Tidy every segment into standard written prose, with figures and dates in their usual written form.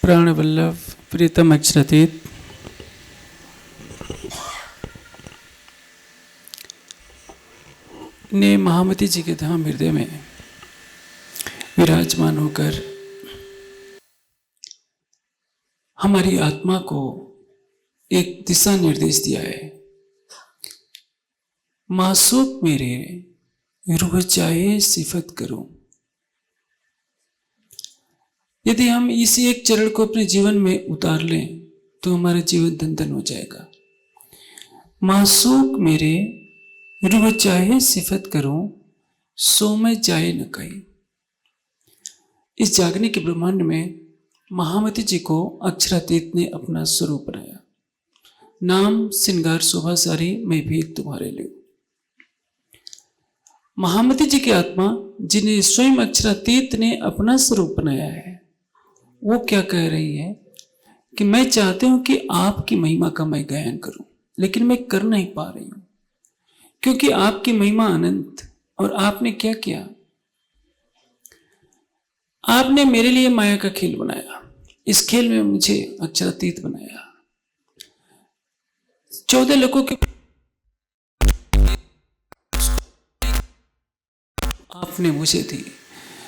प्राणवल्लभ प्रीतम अक्षरातीत ने महामती जी के धाम हृदय में विराजमान होकर हमारी आत्मा को एक दिशा निर्देश दिया है। मासूक मेरे रूह चाहे सिफत करूं। यदि हम इसी एक चरण को अपने जीवन में उतार लें तो हमारा जीवन धन धन हो जाएगा। मासूक मेरे रूह चाहे सिफत करूं, सो मैं जाए न कहीं। इस जागने के ब्रह्मांड में महामती जी को अक्षरातीत ने अपना स्वरूप बनाया। नाम श्रृंगार शोभा सारी मैं भी तुम्हारे लिए। महामती जी की आत्मा जिन्हें स्वयं अक्षरातीत ने अपना स्वरूप बनाया है, वो क्या कह रही है कि मैं चाहती हूं कि आपकी महिमा का मैं गायन करूं, लेकिन मैं कर नहीं पा रही हूं क्योंकि आपकी महिमा अनंत। और आपने क्या किया? आपने मेरे लिए माया का खेल बनाया। इस खेल में मुझे अक्षरातीत बनाया। 14 लोगों के आपने मुझे दी।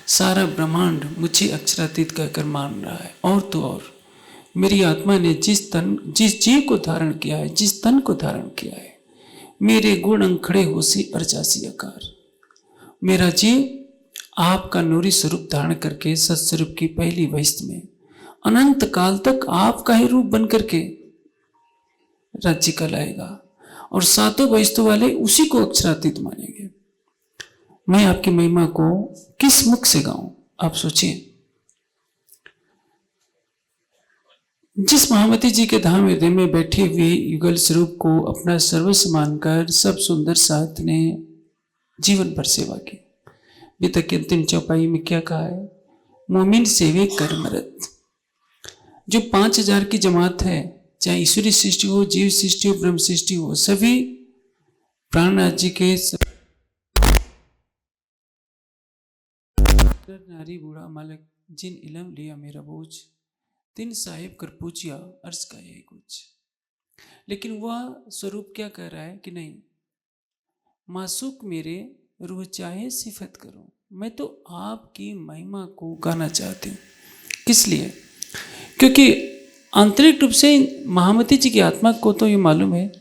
सारा ब्रह्मांड मुझे अक्षरातीत कहकर मान रहा है। और तो और मेरी आत्मा ने जिस जीव को धारण किया है, जिस तन को धारण किया है, मेरे गुण अंखड़े होसी अर्चासी आकार। मेरा जीव आपका नूरी स्वरूप धारण करके सत्स्वरूप की पहली वहिष्ठ में अनंत काल तक आपका ही रूप बन करके राज्य का लाएगा और सातों वहिष्ठों वाले उसी को अक्षरातीत मानेंगे। मैं आपकी महिमा को किस मुख से गाऊं? आप सोचिए। जिस महामती जी के धाम हृदय में बैठे हुए युगल स्वरूप को अपना सर्वस्व मानकर सब सुंदर साथ ने जीवन भर सेवा की। गीता की अंतिम चौपाई में क्या कहा है? मोमिन सेवे कर मरत। जो 5000 की जमात है, चाहे ईश्वरी सृष्टि हो, जीव सृष्टि हो, ब्रह्म सृष्टि हो, सभी प्राणनाथ जी के नारी बूढ़ा मालिक जिन इलम लिया मेरा बोझ, तिन साहिब कर पूछिया अर्ज का यही कुछ। लेकिन वह स्वरूप क्या कह रहा है कि नहीं, मासूक मेरे रूह चाहे सिफत करूं। मैं तो आपकी महिमा को गाना चाहती हूं। किस लिए? क्योंकि आंतरिक रूप से महामती जी की आत्मा को तो ये मालूम है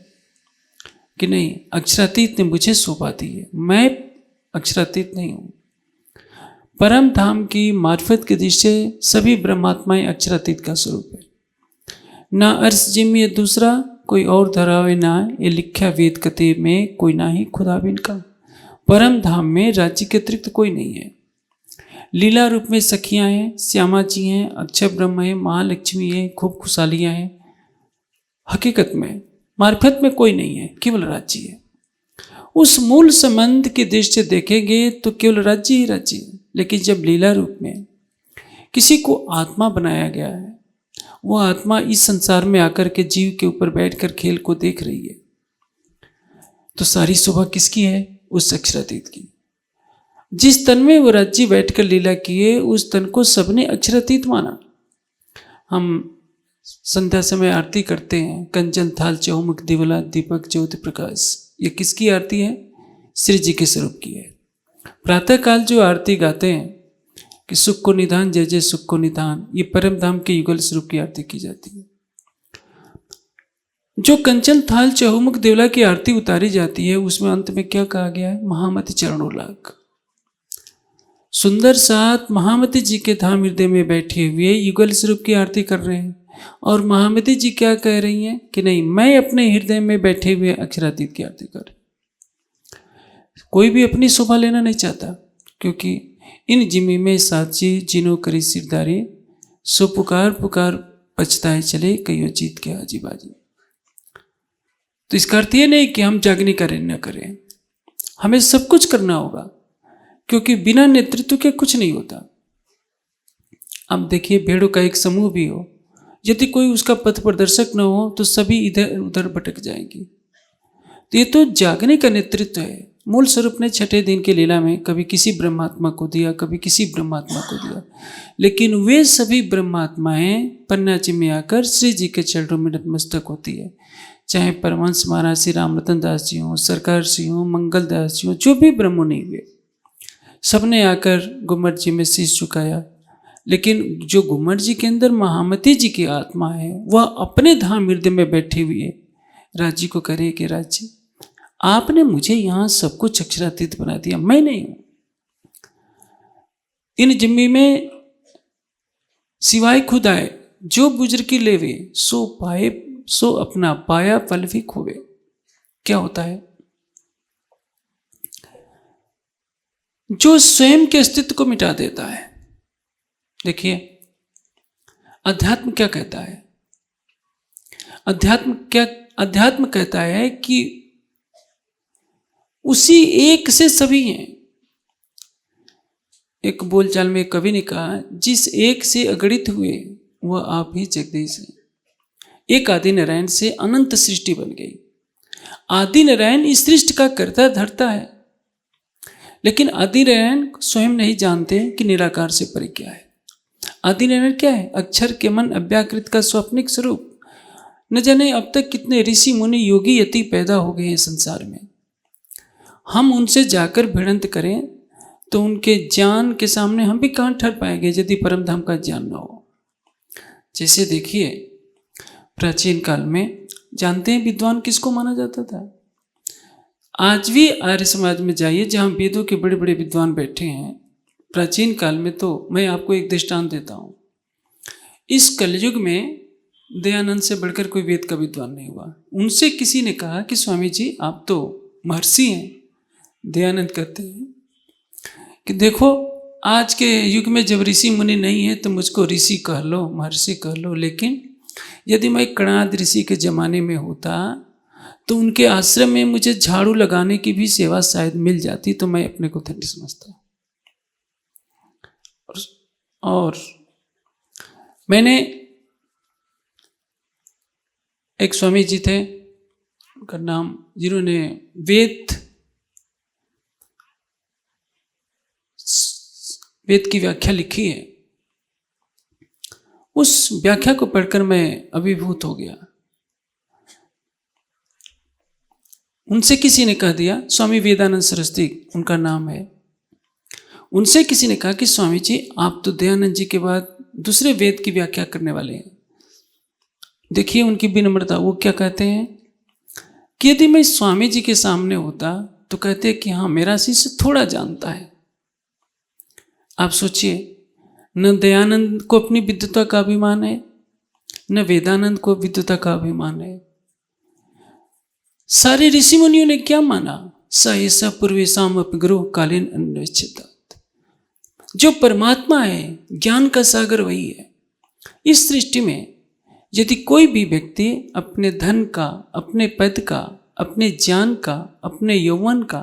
कि नहीं, अक्षरातीत ने मुझे शोभा दी है। मैं अक्षरातीत नहीं हूं। परम धाम की मार्फत के दृष्टि से सभी ब्रह्मात्माएं अक्षरातीत का स्वरूप है। ना अर्श जिम ये दूसरा कोई और धरावे ना, ये लिखा वेद कते में कोई ना ही खुदा बिन का। परम धाम में राज्य के अतिरिक्त कोई नहीं है। लीला रूप में सखियां हैं, श्यामा जी हैं, अक्षय ब्रह्म है, महालक्ष्मी है, खूब खुशहालियां हैं। हकीकत में मार्फत में कोई नहीं है, केवल राज्य है। उस मूल संबंध की दृष्टि से देखेंगे तो केवल राज्य ही राज्य है। लेकिन जब लीला रूप में किसी को आत्मा बनाया गया है, वो आत्मा इस संसार में आकर के जीव के ऊपर बैठकर खेल को देख रही है, तो सारी शोभा किसकी है? उस अक्षरातीत की। जिस तन में वो राज्य बैठकर लीला किए, उस तन को सबने अक्षरातीत माना। हम संध्या समय आरती करते हैं, कंचन थाल चौमुख दिवला दीपक ज्योति प्रकाश। ये किसकी आरती है? श्री जी के स्वरूप की है। प्रातः काल जो आरती गाते हैं कि सुख को निधान जय जय सुख को निधान, ये परम धाम के युगल स्वरूप की आरती की जाती है। जो कंचन थाल चहुमुख दिवला की आरती उतारी जाती है, उसमें अंत में क्या कहा गया है? महामती चरणोलाग। सुंदर साथ महामती जी के धाम हृदय में बैठे हुए युगल स्वरूप की आरती कर रहे हैं। और महामती जी क्या कह रही हैं कि नहीं, मैं अपने हृदय में बैठे हुए अक्षरातीत की आरती कर। कोई भी अपनी शोभा लेना नहीं चाहता, क्योंकि इन जिमी में साची जिनो करी सिरदारी, सो पुकार पुकार पछताए चले कईयों जीत के हाजी बाजी। तो इसका अर्थ ये नहीं कि हम जागने करें न करें, हमें सब कुछ करना होगा, क्योंकि बिना नेतृत्व के कुछ नहीं होता। अब देखिए, भेड़ों का एक समूह भी हो, यदि कोई उसका पथ प्रदर्शक न हो तो सभी इधर उधर भटक जाएंगे। तो ये तो जागने का नेतृत्व है। मूल स्वरूप ने छठे दिन के लीला में कभी किसी ब्रह्मात्मा को दिया, कभी किसी ब्रह्मात्मा को दिया, लेकिन वे सभी ब्रह्मात्माएं पन्नाची में आकर श्री जी के चरणों में नतमस्तक होती है। चाहे परमहंस महाराज श्री रामरतन दास जी हों, सरकार जी हों, मंगल दास जी हों, जो भी ब्रह्ममुनि हुए, सबने आकर घुमट जी में शीश झुकाया। लेकिन जो घुमट जी के अंदर महामती जी की आत्मा है, वह अपने धाम हृदय में बैठी हुई है। राज जी को करे कि राज जी, आपने मुझे यहां सब कुछ अक्षरातीत बना दिया, मैं नहीं हूं। इन जिम्मी में सिवाय खुद आए, जो बुजुर्ग की लेवे सो पाए, सो अपना पाया फल भी खोवे। क्या होता है? जो स्वयं के अस्तित्व को मिटा देता है। देखिए अध्यात्म क्या कहता है? अध्यात्म कहता है कि उसी एक से सभी हैं। एक बोलचाल में कवि ने कहा, जिस एक से अगणित हुए वह आप ही जगदीश है। एक आदि नारायण से अनंत सृष्टि बन गई। आदि नारायण इस सृष्टि का कर्ता धर्ता है, लेकिन आदि नारायण स्वयं नहीं जानते कि निराकार से परे क्या है। आदि नारायण क्या है? अक्षर के मन अव्याकृत का स्वप्निक स्वरूप। न जाने अब तक कितने ऋषि मुनि योगी यति पैदा हो गए हैं संसार में। हम उनसे जाकर भिड़ंत करें तो उनके ज्ञान के सामने हम भी कहाँ ठहर पाएंगे यदि परम धाम का ज्ञान न हो। जैसे देखिए प्राचीन काल में, जानते हैं विद्वान किसको माना जाता था? आज भी आर्य समाज में जाइए जहाँ वेदों के बड़े बड़े विद्वान बैठे हैं। प्राचीन काल में तो मैं आपको एक दृष्टांत देता हूँ। इस कलयुग में दयानंद से बढ़कर कोई वेद का विद्वान नहीं हुआ। उनसे किसी ने कहा कि स्वामी जी आप तो महर्षि हैं। दयानंद कहते हैं कि देखो आज के युग में जब ऋषि मुनि नहीं है तो मुझको ऋषि कह लो, महर्षि कह लो, लेकिन यदि मैं कणाद ऋषि के जमाने में होता तो उनके आश्रम में मुझे झाड़ू लगाने की भी सेवा शायद मिल जाती तो मैं अपने को धन्य समझता। और मैंने एक स्वामी जी थे, उनका नाम, जिन्होंने वेद की व्याख्या लिखी है। उस व्याख्या को पढ़कर मैं अभिभूत हो गया। उनसे किसी ने कह दिया, स्वामी वेदानंद सरस्वती उनका नाम है, उनसे किसी ने कहा कि स्वामी जी आप तो दयानंद जी के बाद दूसरे वेद की व्याख्या करने वाले हैं। देखिए उनकी विनम्रता। वो क्या कहते हैं कि यदि मैं स्वामी जी के सामने होता तो कहते कि हाँ मेरा शिष्य थोड़ा जानता है। आप सोचिए, न दयानंद को अपनी विद्वता का अभिमान है, न वेदानंद को विद्वता का अभिमान है। सारे ऋषि मुनियों ने क्या माना? स ऐसा पूर्वेशम अपगुरु कालीन अन्वेषिता। जो परमात्मा है, ज्ञान का सागर वही है। इस सृष्टि में यदि कोई भी व्यक्ति अपने धन का, अपने पद का, अपने ज्ञान का, अपने यौवन का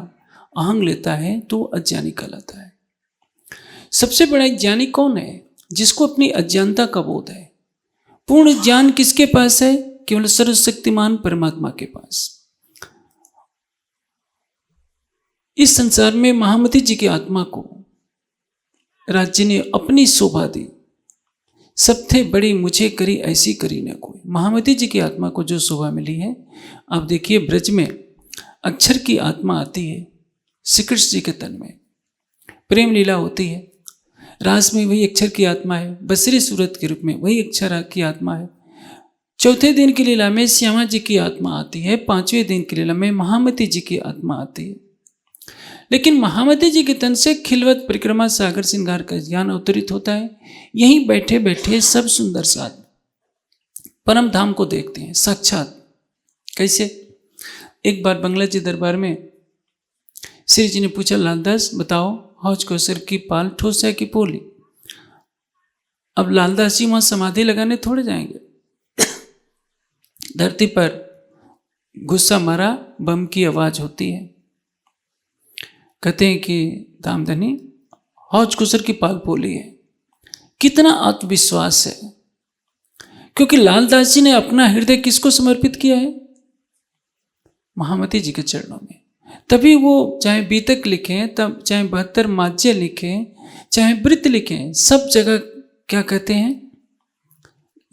अहंग लेता है तो अज्ञानी कहलाता है। सबसे बड़ा ज्ञानी कौन है? जिसको अपनी अज्ञानता का बोध है। पूर्ण ज्ञान किसके पास है? केवल सर्वशक्तिमान परमात्मा के पास। इस संसार में महामती जी की आत्मा को राज्य ने अपनी शोभा दी। सबसे बड़ी मुझे करी ऐसी करी न कोई। महामती जी की आत्मा को जो शोभा मिली है, आप देखिए ब्रज में अक्षर की आत्मा आती है, श्री कृष्ण जी के तन में प्रेम लीला होती है। रास में वही अक्षर की आत्मा है, बसरी सूरत के रूप में वही अक्षर की आत्मा है। चौथे दिन की लीला में श्यामा जी की आत्मा आती है, पांचवें दिन की लीला में महामती जी की आत्मा आती है। लेकिन महामती जी के तन से खिलवत परिक्रमा सागर श्रृंगार का ज्ञान अवतरित होता है। यहीं बैठे बैठे सब सुंदर साथ परम धाम को देखते हैं साक्षात। कैसे? एक बार बंगला जी दरबार में श्री जी ने पूछा, लालदास बताओ हौज कौसर की पाल ठोस है कि पोली? अब लालदास जी वहां समाधि लगाने थोड़े जाएंगे। धरती पर गुस्सा मारा बम की आवाज होती है। कहते हैं कि धामधनी हौज कौसर की पाल पोली है। कितना आत्मविश्वास है, क्योंकि लालदास जी ने अपना हृदय किसको समर्पित किया है? महामती जी के चरणों में। तभी वो चाहे बीतक लिखें, तब चाहे 72 माज्य लिखें, चाहे वृत्त लिखें, सब जगह क्या कहते हैं?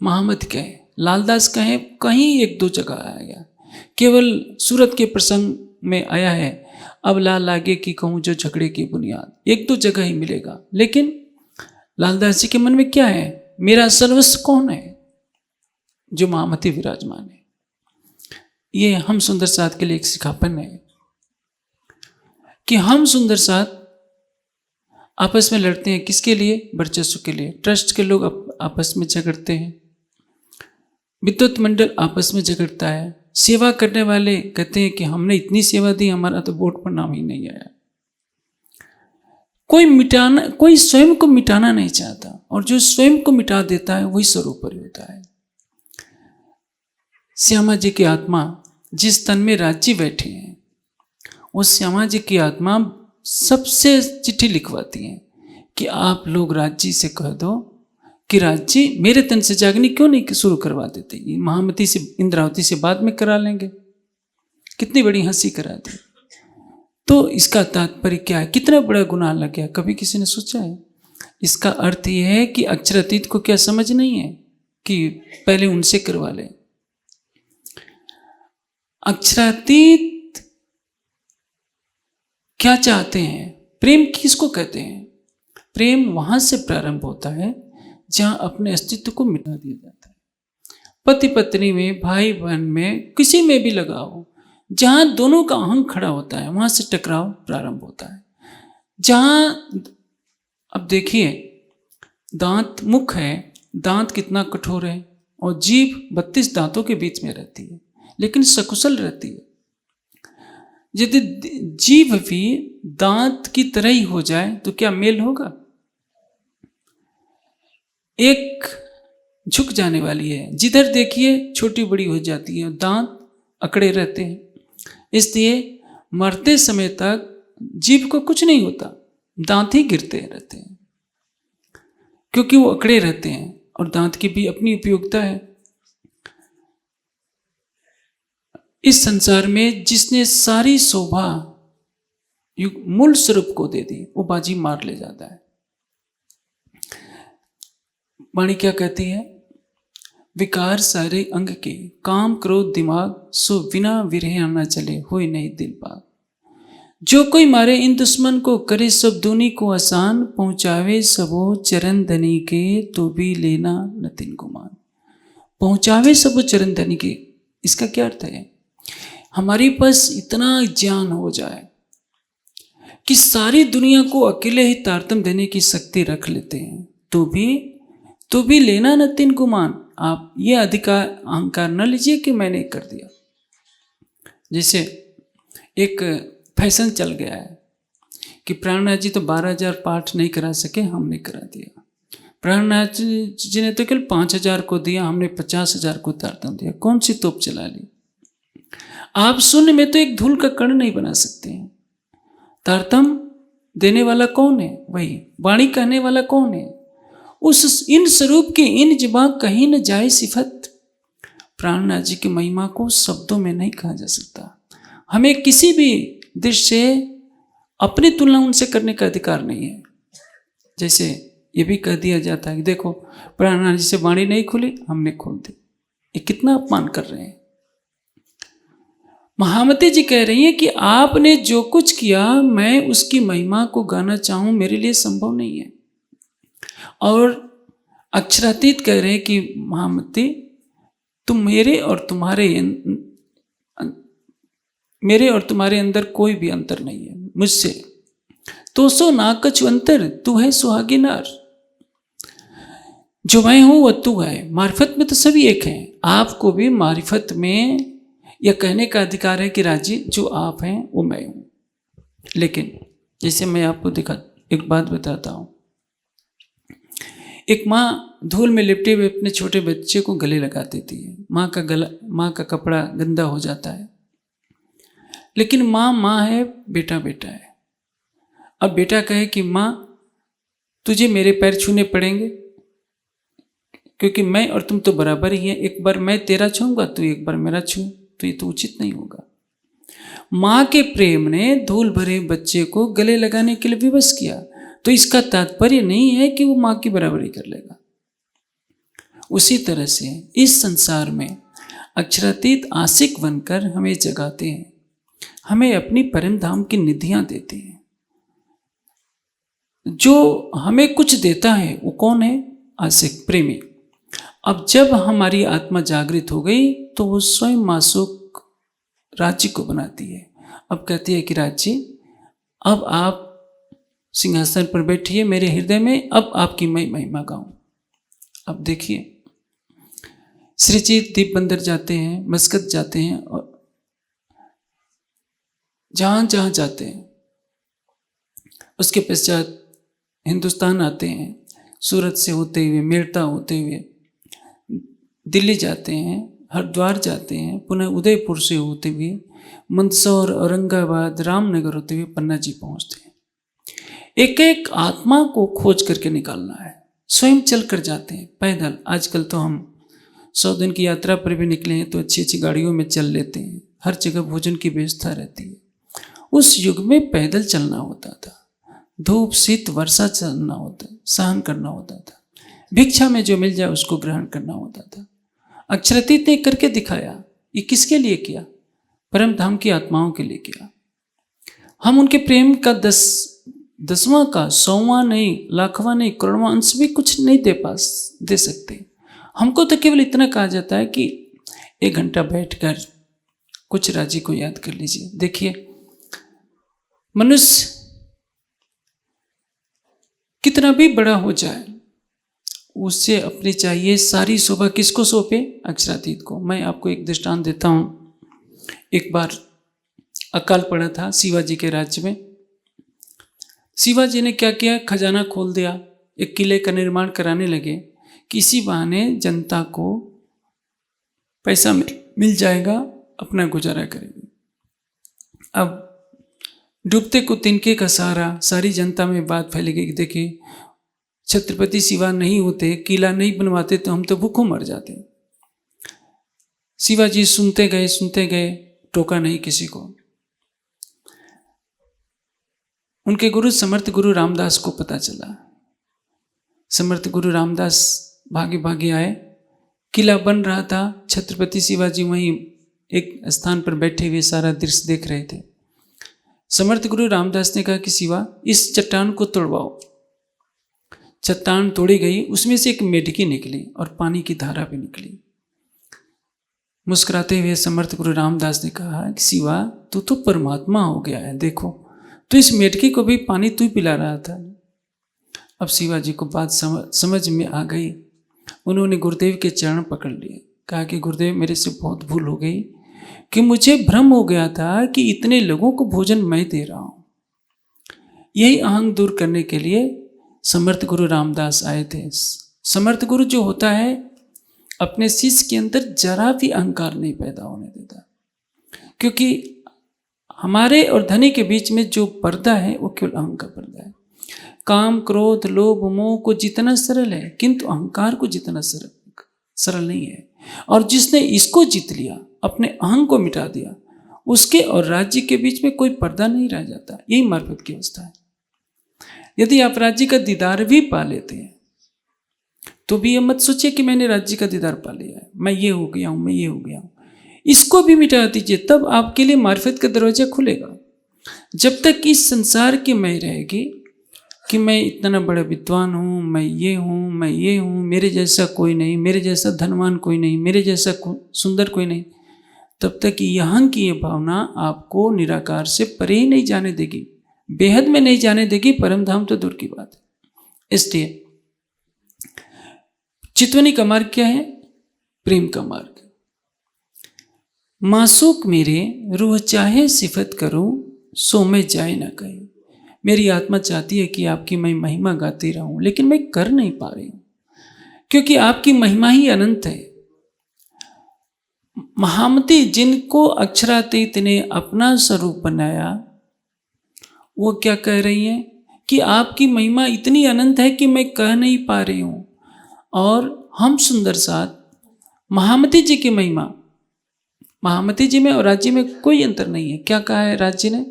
महामती कहे, लालदास कहे, कहीं एक दो जगह आया, केवल सूरत के प्रसंग में आया है, अब लाल आगे की कहूँ जो झगड़े की बुनियाद, एक दो जगह ही मिलेगा। लेकिन लालदास जी के मन में क्या है? मेरा सर्वस्व कौन है? जो महामती विराजमान है। ये हम सुंदर साथ के लिए एक सिखापन है कि हम सुंदर साथ आपस में लड़ते हैं, किसके लिए? वर्चस्व के लिए। ट्रस्ट के लोग आपस में झगड़ते हैं, विद्युत मंडल आपस में झगड़ता है, सेवा करने वाले कहते हैं कि हमने इतनी सेवा दी, हमारा तो बोर्ड पर नाम ही नहीं आया। कोई स्वयं को मिटाना नहीं चाहता, और जो स्वयं को मिटा देता है वही सर्वोपरि होता है। श्यामा जी की आत्मा जिस तन में राज्य बैठे हैं, उस श्यामा जी की आत्मा सबसे चिट्ठी लिखवाती है कि आप लोग राज्य से कह दो कि राज्य मेरे तन से जागनी क्यों नहीं शुरू करवा देते? महामती से, इंद्रावती से बाद में करा लेंगे। कितनी बड़ी हंसी करा दी। तो इसका तात्पर्य क्या है? कितना बड़ा गुनाह लग गया, कभी किसी ने सोचा है? इसका अर्थ यह है कि अक्षरातीत को क्या समझ नहीं है कि पहले उनसे करवा ले। अक्षरातीत क्या चाहते हैं? प्रेम किसको कहते हैं? प्रेम वहां से प्रारंभ होता है जहां अपने अस्तित्व को मिटा दिया जाता है। पति पत्नी में, भाई बहन में, किसी में भी लगाओ, जहां दोनों का अहंग खड़ा होता है वहां से टकराव प्रारंभ होता है। जहां अब देखिए, दांत मुख है, दांत कितना कठोर है, और जीभ 32 दांतों के बीच में रहती है, लेकिन सकुशल रहती है। यदि जीभ भी दांत की तरह ही हो जाए तो क्या मेल होगा? एक झुक जाने वाली है, जिधर देखिए छोटी बड़ी हो जाती है, दांत अकड़े रहते हैं। इसलिए मरते समय तक जीभ को कुछ नहीं होता, दांत ही गिरते रहते हैं, क्योंकि वो अकड़े रहते हैं, और दांत की भी अपनी उपयोगिता है। इस संसार में जिसने सारी शोभा मूल स्वरूप को दे दी, वो बाजी मार ले जाता है। वाणी क्या कहती है? विकार सारे अंग के, काम क्रोध दिमाग, सो बिना विरह न चले, होए नहीं दिल पाग। जो कोई मारे इन दुश्मन को, करे सब दूनी को आसान, पहुंचावे सबो चरण धनी के, तो भी लेना न तिन गुमान। पहुंचावे सबो चरण धनी के, इसका क्या अर्थ है? हमारे पास इतना ज्ञान हो जाए कि सारी दुनिया को अकेले ही तारतम्य देने की शक्ति रख लेते हैं, तो भी लेना न तिन गुमान। आप ये अधिकार अहंकार न लीजिए कि मैंने कर दिया। जैसे एक फैशन चल गया है कि प्राणनाथ जी तो 12,000 पाठ नहीं करा सके, हमने करा दिया। प्राणनाथ जी ने तो केवल 5,000 को दिया, हमने 50,000 को तारतम्य दिया। कौन सी तोप चला ली? आप शून्य में तो एक धूल का कण नहीं बना सकते हैं। तारतम्य देने वाला कौन है? वही। वाणी कहने वाला कौन है? उस इन स्वरूप के इन जबा कहीं न जाए सिफत। प्राणनाथ जी की महिमा को शब्दों में नहीं कहा जा सकता। हमें किसी भी दृश्य से अपनी तुलना उनसे करने का अधिकार नहीं है। जैसे ये भी कह दिया जाता है कि देखो प्राणनाथ जी से वाणी नहीं खुली, हमने खोल दी। ये कितना अपमान कर रहे हैं। महामती जी कह रही हैं कि आपने जो कुछ किया, मैं उसकी महिमा को गाना चाहूं, मेरे लिए संभव नहीं है। और अक्षरातीत कह रहे हैं कि महामती, तुम मेरे और तुम्हारे अंदर कोई भी अंतर नहीं है मुझसे। तो सो ना कछु अंतर, तू है सुहागी नार। जो मैं हूं वह तू है। मारिफत में तो सभी एक हैं। आपको भी मारिफत में यह कहने का अधिकार है कि राजी जो आप हैं वो मैं हूं। लेकिन जैसे मैं आपको एक बात बताता हूं। एक माँ धूल में लिपटे हुए अपने छोटे बच्चे को गले लगा देती है। माँ का कपड़ा गंदा हो जाता है, लेकिन माँ है, बेटा बेटा है। अब बेटा कहे कि माँ तुझे मेरे पैर छूने पड़ेंगे, क्योंकि मैं और तुम तो बराबर ही हैं। एक बार मैं तेरा छूऊंगा, तू एक बार मेरा छू, तो ये तो उचित नहीं होगा। माँ के प्रेम ने धूल भरे बच्चे को गले लगाने के लिए विवश किया, तो इसका तात्पर्य नहीं है कि वो माँ की बराबरी कर लेगा। उसी तरह से इस संसार में अक्षरातीत आशिक बनकर हमें जगाते हैं, हमें अपनी परम धाम की निधियां देते हैं। जो हमें कुछ देता है वो कौन है? आशिक, प्रेमी। अब जब हमारी आत्मा जागृत हो गई तो वो स्वयं मासूक राज्य को बनाती है। अब कहती है कि राज्य, अब आप सिंहासन पर बैठिए मेरे हृदय में, अब आपकी मैं महिमा गाऊं। अब देखिए, श्रीजीत दीप बंदर जाते हैं, मस्कत जाते हैं, और जहां जहां जाते हैं, उसके पश्चात हिंदुस्तान आते हैं, सूरत से होते हुए, मेरठा होते हुए दिल्ली जाते हैं, हरिद्वार जाते हैं, पुनः उदयपुर से होते हुए मंदसौर, औरंगाबाद, रामनगर होते हुए पन्ना जी पहुंचते हैं। एक एक आत्मा को खोज करके निकालना है। स्वयं चल कर जाते हैं, पैदल। आजकल तो हम 100 दिन की यात्रा पर भी निकले हैं तो अच्छी अच्छी गाड़ियों में चल लेते हैं, हर जगह भोजन की व्यवस्था रहती है। उस युग में पैदल चलना होता था, धूप शीत वर्षा चलना होता, सहन करना होता था, भिक्षा में जो मिल जाए उसको ग्रहण करना होता था। अक्षरातीत ने करके दिखाया। ये किसके लिए किया? परम धाम की आत्माओं के लिए किया। हम उनके प्रेम का दसवां का 100वां नहीं, लाखवां नहीं, करोड़वां अंश भी कुछ नहीं दे सकते। हमको तो केवल इतना कहा जाता है कि 1 घंटा बैठकर कुछ राज्य को याद कर लीजिए। देखिए, मनुष्य कितना भी बड़ा हो जाए, उससे अपनी चाहिए सारी शोभा किसको सौंपे? अक्षरातीत को। मैं आपको एक दृष्टांत देता हूँ। एक बार अकाल पड़ा था शिवाजी के राज्य में। शिवाजी ने क्या किया? खजाना खोल दिया, एक किले का निर्माण कराने लगे। किसी बहाने जनता को पैसा मिल जाएगा, अपना गुजारा करेंगे। अब डूबते को तिनके का सहारा, सारी जनता में बात फैलेगी कि देखिए, छत्रपति शिवा नहीं होते, किला नहीं बनवाते तो हम तो भूखों मर जाते। शिवाजी सुनते गए, टोका नहीं किसी को। उनके गुरु समर्थ गुरु रामदास को पता चला। समर्थ गुरु रामदास भागे भागे आए। किला बन रहा था, छत्रपति शिवाजी वहीं एक स्थान पर बैठे हुए सारा दृश्य देख रहे थे। समर्थ गुरु रामदास ने कहा कि शिवा, इस चट्टान को तोड़वाओ। चट्टान तोड़ी गई, उसमें से एक मेढकी निकली और पानी की धारा भी निकली। मुस्कुराते हुए समर्थ गुरु रामदास ने कहा कि शिवा, तू तो परमात्मा हो गया है, देखो तो इस मेढकी को भी पानी तू पिला रहा था। अब शिवाजी को बात समझ में आ गई। उन्होंने गुरुदेव के चरण पकड़ लिए, कहा कि गुरुदेव, मेरे से बहुत भूल हो गई कि मुझे भ्रम हो गया था कि इतने लोगों को भोजन मैं दे रहा हूं। यही अहंग दूर करने के लिए समर्थ गुरु रामदास आए थे। समर्थ गुरु जो होता है, अपने शिष्य के अंदर जरा भी अहंकार नहीं पैदा होने देता, क्योंकि हमारे और धनी के बीच में जो पर्दा है वो केवल अहंग का पर्दा है। काम क्रोध लोभ मोह को जितना सरल है, किंतु अहंकार को जितना सरल नहीं है। और जिसने इसको जीत लिया, अपने अहंग को मिटा दिया, उसके और राज्य के बीच में कोई पर्दा नहीं रह जाता। यही मार्फत की अवस्था है। यदि आप राज्य का दीदार भी पा लेते हैं तो भी ये मत सोचिए कि मैंने राज्य का दीदार पा लिया है, मैं ये हो गया हूं, मैं ये हो गया हूं। इसको भी मिटा दीजिए, तब आपके लिए मार्फत का दरवाजा खुलेगा। जब तक इस संसार की मैं रहेगी कि मैं इतना बड़ा विद्वान हूँ, मैं ये हूँ, मैं ये हूँ, मेरे जैसा कोई नहीं, मेरे जैसा धनवान कोई नहीं, मेरे जैसा सुंदर कोई नहीं, तब तक यहाँ की ये भावना आपको निराकार से परे ही नहीं जाने देगी, बेहद में नहीं जाने देगी, परम धाम तो दूर की बात है। इसलिए चितवनी का मार्ग क्या है? प्रेम का मार्ग। मासूक मेरे रूह चाहे सिफत करूं, सो मैं जाए ना कहीं। मेरी आत्मा चाहती है कि आपकी मैं महिमा गाती रहूं, लेकिन मैं कर नहीं पा रही हूं, क्योंकि आपकी महिमा ही अनंत है। महामती जिनको अक्षरातीत ने अपना स्वरूप बनाया, वो क्या कह रही हैं कि आपकी महिमा इतनी अनंत है कि मैं कह नहीं पा रही हूं। और हम सुंदर साथ महामती जी की महिमा महामती जी में और राज्य में कोई अंतर नहीं है। क्या कहा है राज्य ने?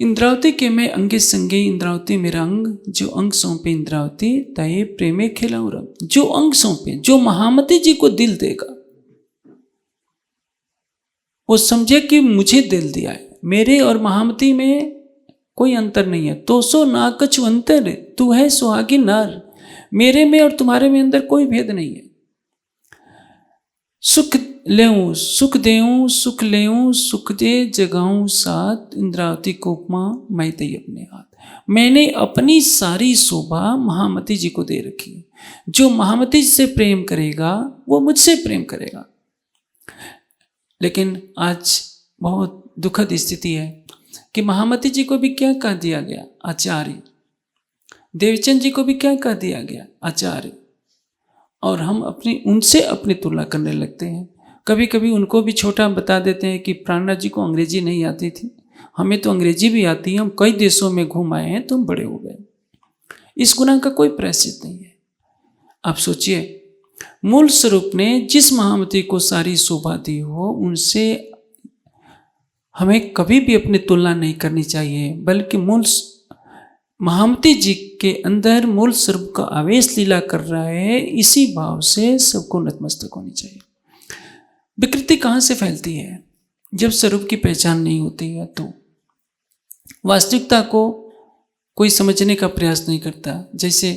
इंद्रावती के मैं अंगे संगे इंद्रावती मेरा अंग, जो अंग सौंपे इंद्रावती तये प्रेमे खेलाऊं रंग। जो अंग सौंपे, जो महामती जी को दिल देगा, वो समझे कि मुझे दिल दिया है। मेरे और महामती में कोई अंतर नहीं है। तो सो ना कछु अंतर, तू है सुहागी नार। मेरे में और तुम्हारे में अंदर कोई भेद नहीं है। सुख लेऊं सुख देऊं सुख लेऊं सुख दे जगाऊं साथ, इंद्रावती को उपमा मैं दई अपने हाथ। मैंने अपनी सारी शोभा महामती जी को दे रखी है। जो महामती जी से प्रेम करेगा वो मुझसे प्रेम करेगा। लेकिन आज बहुत दुखद स्थिति है कि महामती जी को भी क्या कह दिया गया? आचार्य। देवचंद जी को भी क्या कह दिया गया? आचार्य। और हम उनसे अपनी तुलना करने लगते हैं। कभी कभी उनको भी छोटा बता देते हैं कि प्राणनाथ जी को अंग्रेजी नहीं आती थी, हमें तो अंग्रेजी भी आती है, हम कई देशों में घूम आए हैं, तो हम बड़े हो गए। इस गुनाह का कोई प्रायश्चित नहीं है। आप सोचिए, मूल स्वरूप ने जिस महामती को सारी शोभा दी हो, उनसे हमें कभी भी अपनी तुलना नहीं करनी चाहिए, बल्कि मूल महामती जी के अंदर मूल स्वरूप का आवेश लीला कर रहा है, इसी भाव से सबको नतमस्तक होनी चाहिए। विकृति कहाँ से फैलती है? जब स्वरूप की पहचान नहीं होती है, तो वास्तविकता को कोई समझने का प्रयास नहीं करता। जैसे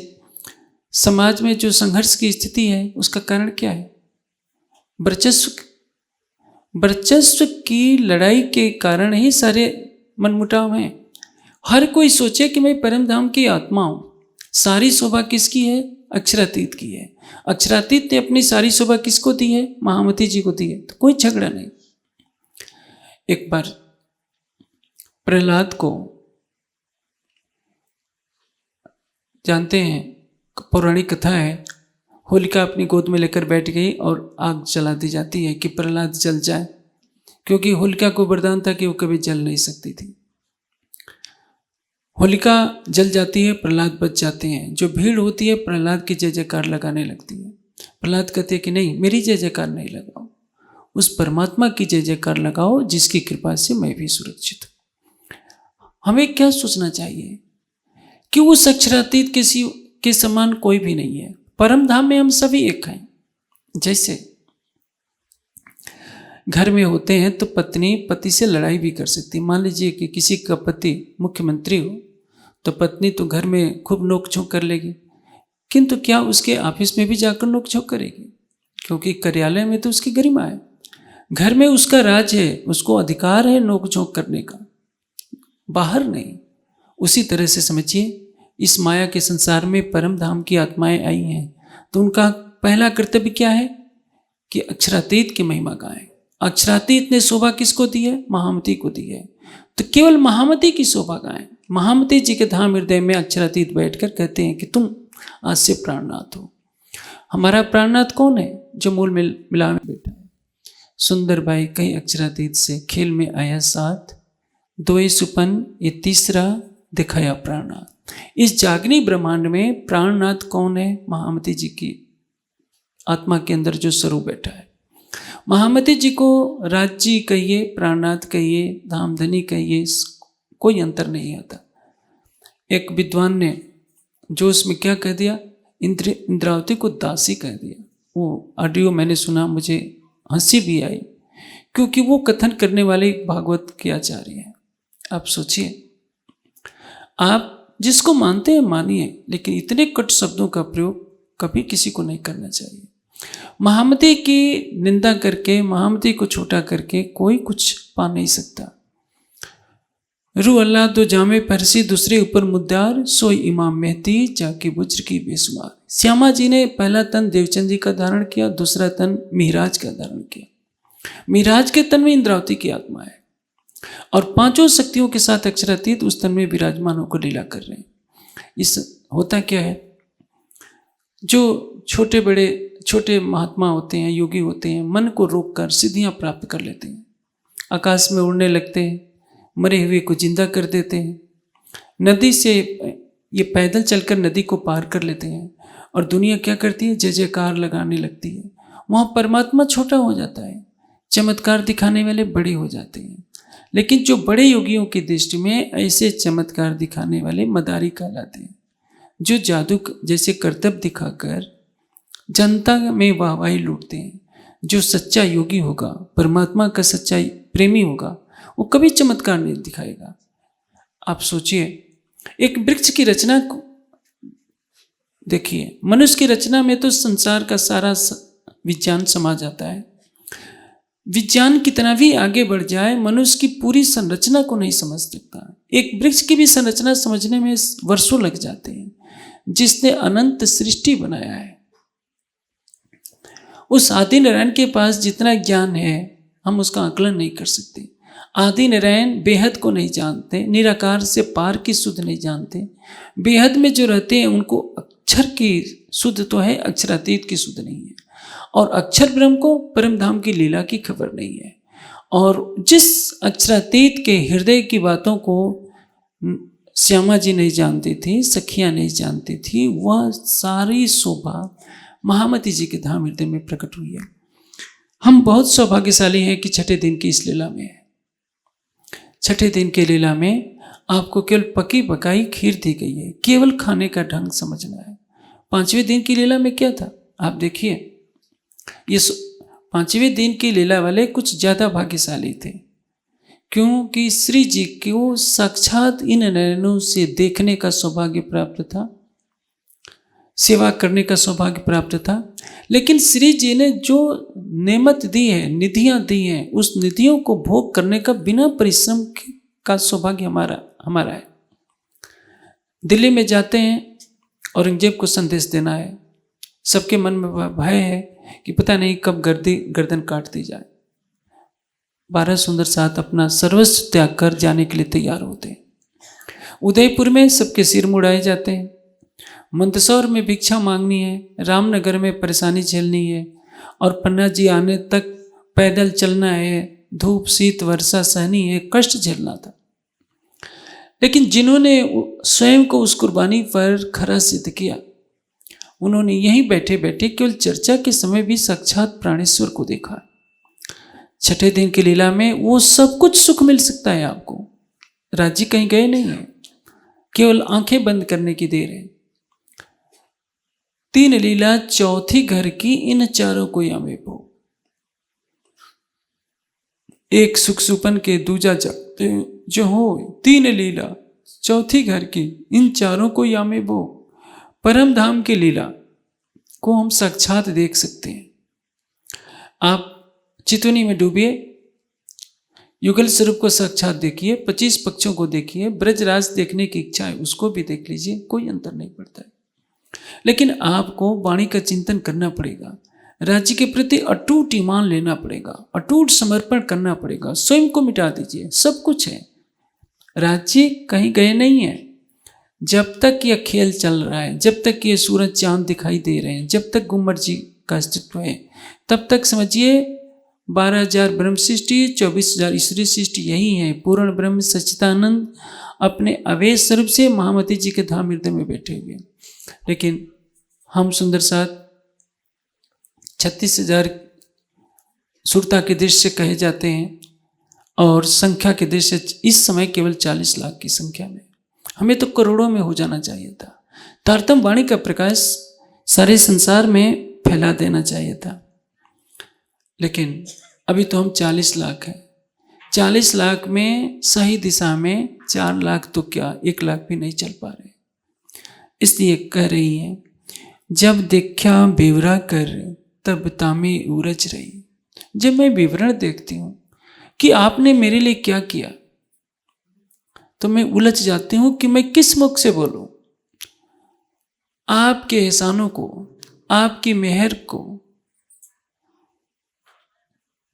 समाज में जो संघर्ष की स्थिति है, उसका कारण क्या है? वर्चस्व की लड़ाई के कारण ही सारे मनमुटाव हैं। हर कोई सोचे कि मैं परम धाम की आत्मा हूं। सारी शोभा किसकी है? अक्षरातीत की है। अक्षरातीत ने अपनी सारी शोभा किसको दी है? महामती जी को दी है। तो कोई झगड़ा नहीं। एक बार प्रहलाद को जानते हैं, पौराणिक कथा है, होलिका अपनी गोद में लेकर बैठ गई और आग जला दी जाती है कि प्रहलाद जल जाए, क्योंकि होलिका को वरदान था कि वो कभी जल नहीं सकती थी। होलिका जल जाती है, प्रहलाद बच जाते हैं। जो भीड़ होती है प्रहलाद की जय जयकार लगाने लगती है। प्रहलाद कहते हैं कि नहीं, मेरी जय जयकार नहीं लगाओ, उस परमात्मा की जय जयकार लगाओ जिसकी कृपा से मैं भी सुरक्षित हूं। हमें क्या सोचना चाहिए कि उस अक्षरातीत किसी के समान कोई भी नहीं है। परम धाम में हम सभी एक हैं। जैसे घर में होते हैं तो पत्नी पति से लड़ाई भी कर सकती है। मान लीजिए कि किसी का पति मुख्यमंत्री हो, तो पत्नी तो घर में खूब नोक झोंक कर लेगी, किंतु क्या उसके ऑफिस में भी जाकर नोक झोंक करेगी? क्योंकि कार्यालय में तो उसकी गरिमा है, घर में उसका राज है, उसको अधिकार है नोक झोंक करने का, बाहर नहीं। उसी तरह से समझिए, इस माया के संसार में परम धाम की आत्माएं आई हैं, तो उनका पहला कर्तव्य क्या है कि अक्षरातीत की महिमा गाएं। अक्षरातीत ने शोभा किसको दी है? महामती को दी है। तो केवल महामती की शोभा गाएं। महामती जी के धाम हृदय में अक्षरातीत बैठकर कहते हैं कि तुम आज से प्राणनाथ हो। हमारा प्राणनाथ कौन है? जो मूल मिला में बैठा है। सुंदर बाई कई अक्षरातीत से खेल में आया साथ, दोए सुपन ये तीसरा दिखाया प्राणनाथ। इस जागनी ब्रह्मांड में प्राणनाथ कौन है? महामती जी की आत्मा के अंदर जो स्वरूप बैठा है। महामती जी को राज्य कहिए, प्राणनाथ कहिए, धामधनी कहिए, कोई अंतर नहीं आता। एक विद्वान ने जो उसमें क्या कह दिया, इंद्रावती को दासी कह दिया। वो ऑडियो मैंने सुना, मुझे हंसी भी आई, क्योंकि वो कथन करने वाले भागवत के आचार्य हैं। आप सोचिए, आप जिसको मानते हैं मानिए, लेकिन इतने कट शब्दों का प्रयोग कभी किसी को नहीं करना चाहिए। महामती की निंदा करके, महामती को छोटा करके कोई कुछ पा नहीं सकता। रू अल्लाह दो जामे परसी, दूसरे ऊपर मुद्दार, सोई इमाम मेहदी जाके बुज्र की बेसुमार। श्यामा जी ने पहला तन देवचंद जी का धारण किया, दूसरा तन मिहिराज का धारण किया। मिहिराज के तन में इंद्रावती की आत्मा है और पांचों शक्तियों के साथ अक्षरातीत उस तन में विराजमान होकर लीला कर रहे हैं। इस होता क्या है, जो छोटे महात्मा होते हैं, योगी होते हैं, मन को रोककर सिद्धियां प्राप्त कर लेते हैं, आकाश में उड़ने लगते हैं, मरे हुए को जिंदा कर देते हैं, नदी से ये पैदल चलकर नदी को पार कर लेते हैं। और दुनिया क्या करती है? जय जयकार लगाने लगती है। वहाँ परमात्मा छोटा हो जाता है, चमत्कार दिखाने वाले बड़े हो जाते हैं। लेकिन जो बड़े योगियों की दृष्टि में ऐसे चमत्कार दिखाने वाले मदारी कहलाते हैं, जो जादू जैसे करतब दिखाकर जनता में वाहवाही लूटते हैं। जो सच्चा योगी होगा, परमात्मा का सच्चा प्रेमी होगा, वो कभी चमत्कार नहीं दिखाएगा। आप सोचिए, एक वृक्ष की रचना को देखिए, मनुष्य की रचना में तो संसार का सारा विज्ञान समा जाता है। विज्ञान कितना भी आगे बढ़ जाए, मनुष्य की पूरी संरचना को नहीं समझ सकता। एक वृक्ष की भी संरचना समझने में वर्षों लग जाते हैं, जिसने अनंत सृष्टि बनाया है। उस आदि नारायण के पास जितना ज्ञान है, हम उसका आकलन नहीं कर सकते। आदि नारायण बेहद को नहीं जानते, निराकार से पार की शुद्ध नहीं जानते। बेहद में जो रहते हैं उनको अक्षर की शुद्ध तो है, अक्षरातीत की शुद्ध नहीं है। और अक्षर ब्रह्म को परम धाम की लीला की खबर नहीं है। और जिस अक्षरातीत के हृदय की बातों को श्यामा जी नहीं जानती थी, सखियाँ नहीं जानती थी, वह सारी शोभा महामती जी के धाम हृदय में प्रकट हुई है। हम बहुत सौभाग्यशाली हैं कि छठे दिन की इस लीला में है। छठे दिन की लीला में आपको केवल पकी पकाई खीर दी गई है, केवल खाने का ढंग समझना है। पांचवें दिन की लीला में क्या था, आप देखिए। ये पांचवें दिन की लीला वाले कुछ ज्यादा भाग्यशाली थे, क्योंकि श्री जी को साक्षात इन नयनों से देखने का सौभाग्य प्राप्त था, सेवा करने का सौभाग्य प्राप्त था। लेकिन श्री जी ने जो नेमत दी है, निधियां दी हैं, उस निधियों को भोग करने का बिना परिश्रम का सौभाग्य हमारा है। दिल्ली में जाते हैं, औरंगजेब को संदेश देना है। सबके मन में भय है कि पता नहीं कब गर्दन काट दी जाए। 12 सुंदर साथ अपना सर्वस्व त्याग कर जाने के लिए तैयार होते हैं। उदयपुर में सबके सिर मुड़ाए जाते हैं। मंदसौर में भिक्षा मांगनी है, रामनगर में परेशानी झेलनी है, और पन्ना जी आने तक पैदल चलना है, धूप शीत वर्षा सहनी है, कष्ट झेलना था। लेकिन जिन्होंने स्वयं को उस कुर्बानी पर खरा सिद्ध किया, उन्होंने यहीं बैठे बैठे केवल चर्चा के समय भी साक्षात प्राणेश्वर को देखा। छठे दिन की लीला में वो सब कुछ सुख मिल सकता है आपको। राज्य कहीं गए नहीं है, केवल आंखें बंद करने की देर है। तीन लीला चौथी घर की, इन चारों को यामे भो। एक सुख सुपन के दूजा जगते जो हो, तीन लीला चौथी घर की, इन चारों को यामे भो। परम धाम की लीला को हम साक्षात देख सकते हैं। आप चितुनी में डूबिए, युगल स्वरूप को साक्षात देखिए, 25 पक्षों को देखिए, ब्रजराज देखने की इच्छा है उसको भी देख लीजिए, कोई अंतर नहीं पड़ता है। लेकिन आपको वाणी का चिंतन करना पड़ेगा, राज्य के प्रति अटूट ईमान लेना पड़ेगा, अटूट समर्पण करना पड़ेगा। स्वयं को मिटा दीजिए, सब कुछ है, राज्य कहीं गए नहीं है। जब तक यह खेल चल रहा है, जब तक ये सूरज चांद दिखाई दे रहे हैं, जब तक गुम्मट जी का अस्तित्व है, तब तक समझिए 12,000 ब्रह्म सृष्टि, 24,000 ईश्वरीय सृष्टि यही है। पूर्ण ब्रह्म सच्चिदानंद अपने अवैध स्वरूप से महामती जी के धाम हृदय में बैठे हुए। लेकिन हम सुंदर साथ 36,000 सुरता के दृश्य से कहे जाते हैं, और संख्या के दृश्य इस समय केवल 40 लाख की संख्या में। हमें तो करोड़ों में हो जाना चाहिए था। तारतम वाणी का प्रकाश सारे संसार में फैला देना चाहिए था। लेकिन अभी तो हम 40 लाख हैं। 40 लाख में सही दिशा में 4 लाख तो क्या 1 लाख भी नहीं चल पा रहे। इसलिए कह रही हैं, जब देखा बेवरा कर तब तामे उरज रही। जब मैं विवरण देखती हूँ कि आपने मेरे लिए क्या किया, तो मैं उलझ जाती हूँ कि मैं किस मुख से बोलूँ। आपके एहसानों को, आपकी मेहर को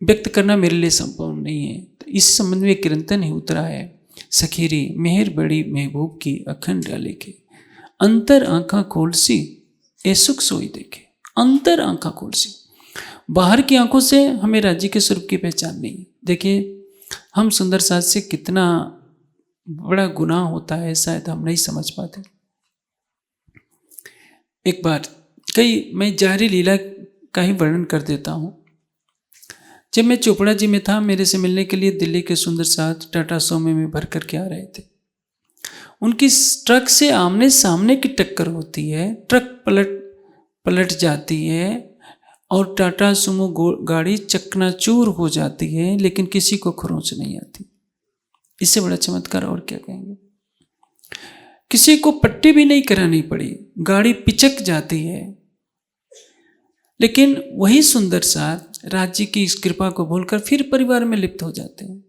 व्यक्त करना मेरे लिए संभव नहीं है। तो इस संबंध में कीर्तन ही उतरा है, सखीरी मेहर बड़ी महबूब की अखंड डाले के, अंतर आंखा खोल सी ए सुख सोई देखे। अंतर आंखा खोल सी, बाहर की आंखों से हमें राज्य के स्वरूप की पहचान नहीं। देखिए, हम सुंदर साज से कितना बड़ा गुनाह होता है, शायद हम नहीं समझ पाते। एक बार मैं जाहरी लीला का ही वर्णन कर देता हूँ। जब मैं चोपड़ा जी में था, मेरे से मिलने के लिए दिल्ली के सुंदर साथ टाटा सोमे में भर करके आ रहे थे। उनकी ट्रक से आमने सामने की टक्कर होती है, ट्रक पलट जाती है और टाटा सुमो गाड़ी चकनाचूर हो जाती है, लेकिन किसी को खरोंच नहीं आती। इससे बड़ा चमत्कार और क्या कहेंगे। किसी को पट्टी भी नहीं करानी पड़ी, गाड़ी पिचक जाती है, लेकिन वही सुंदर साथ राज्य की इस कृपा को भूलकर फिर परिवार में लिप्त हो जाते हैं।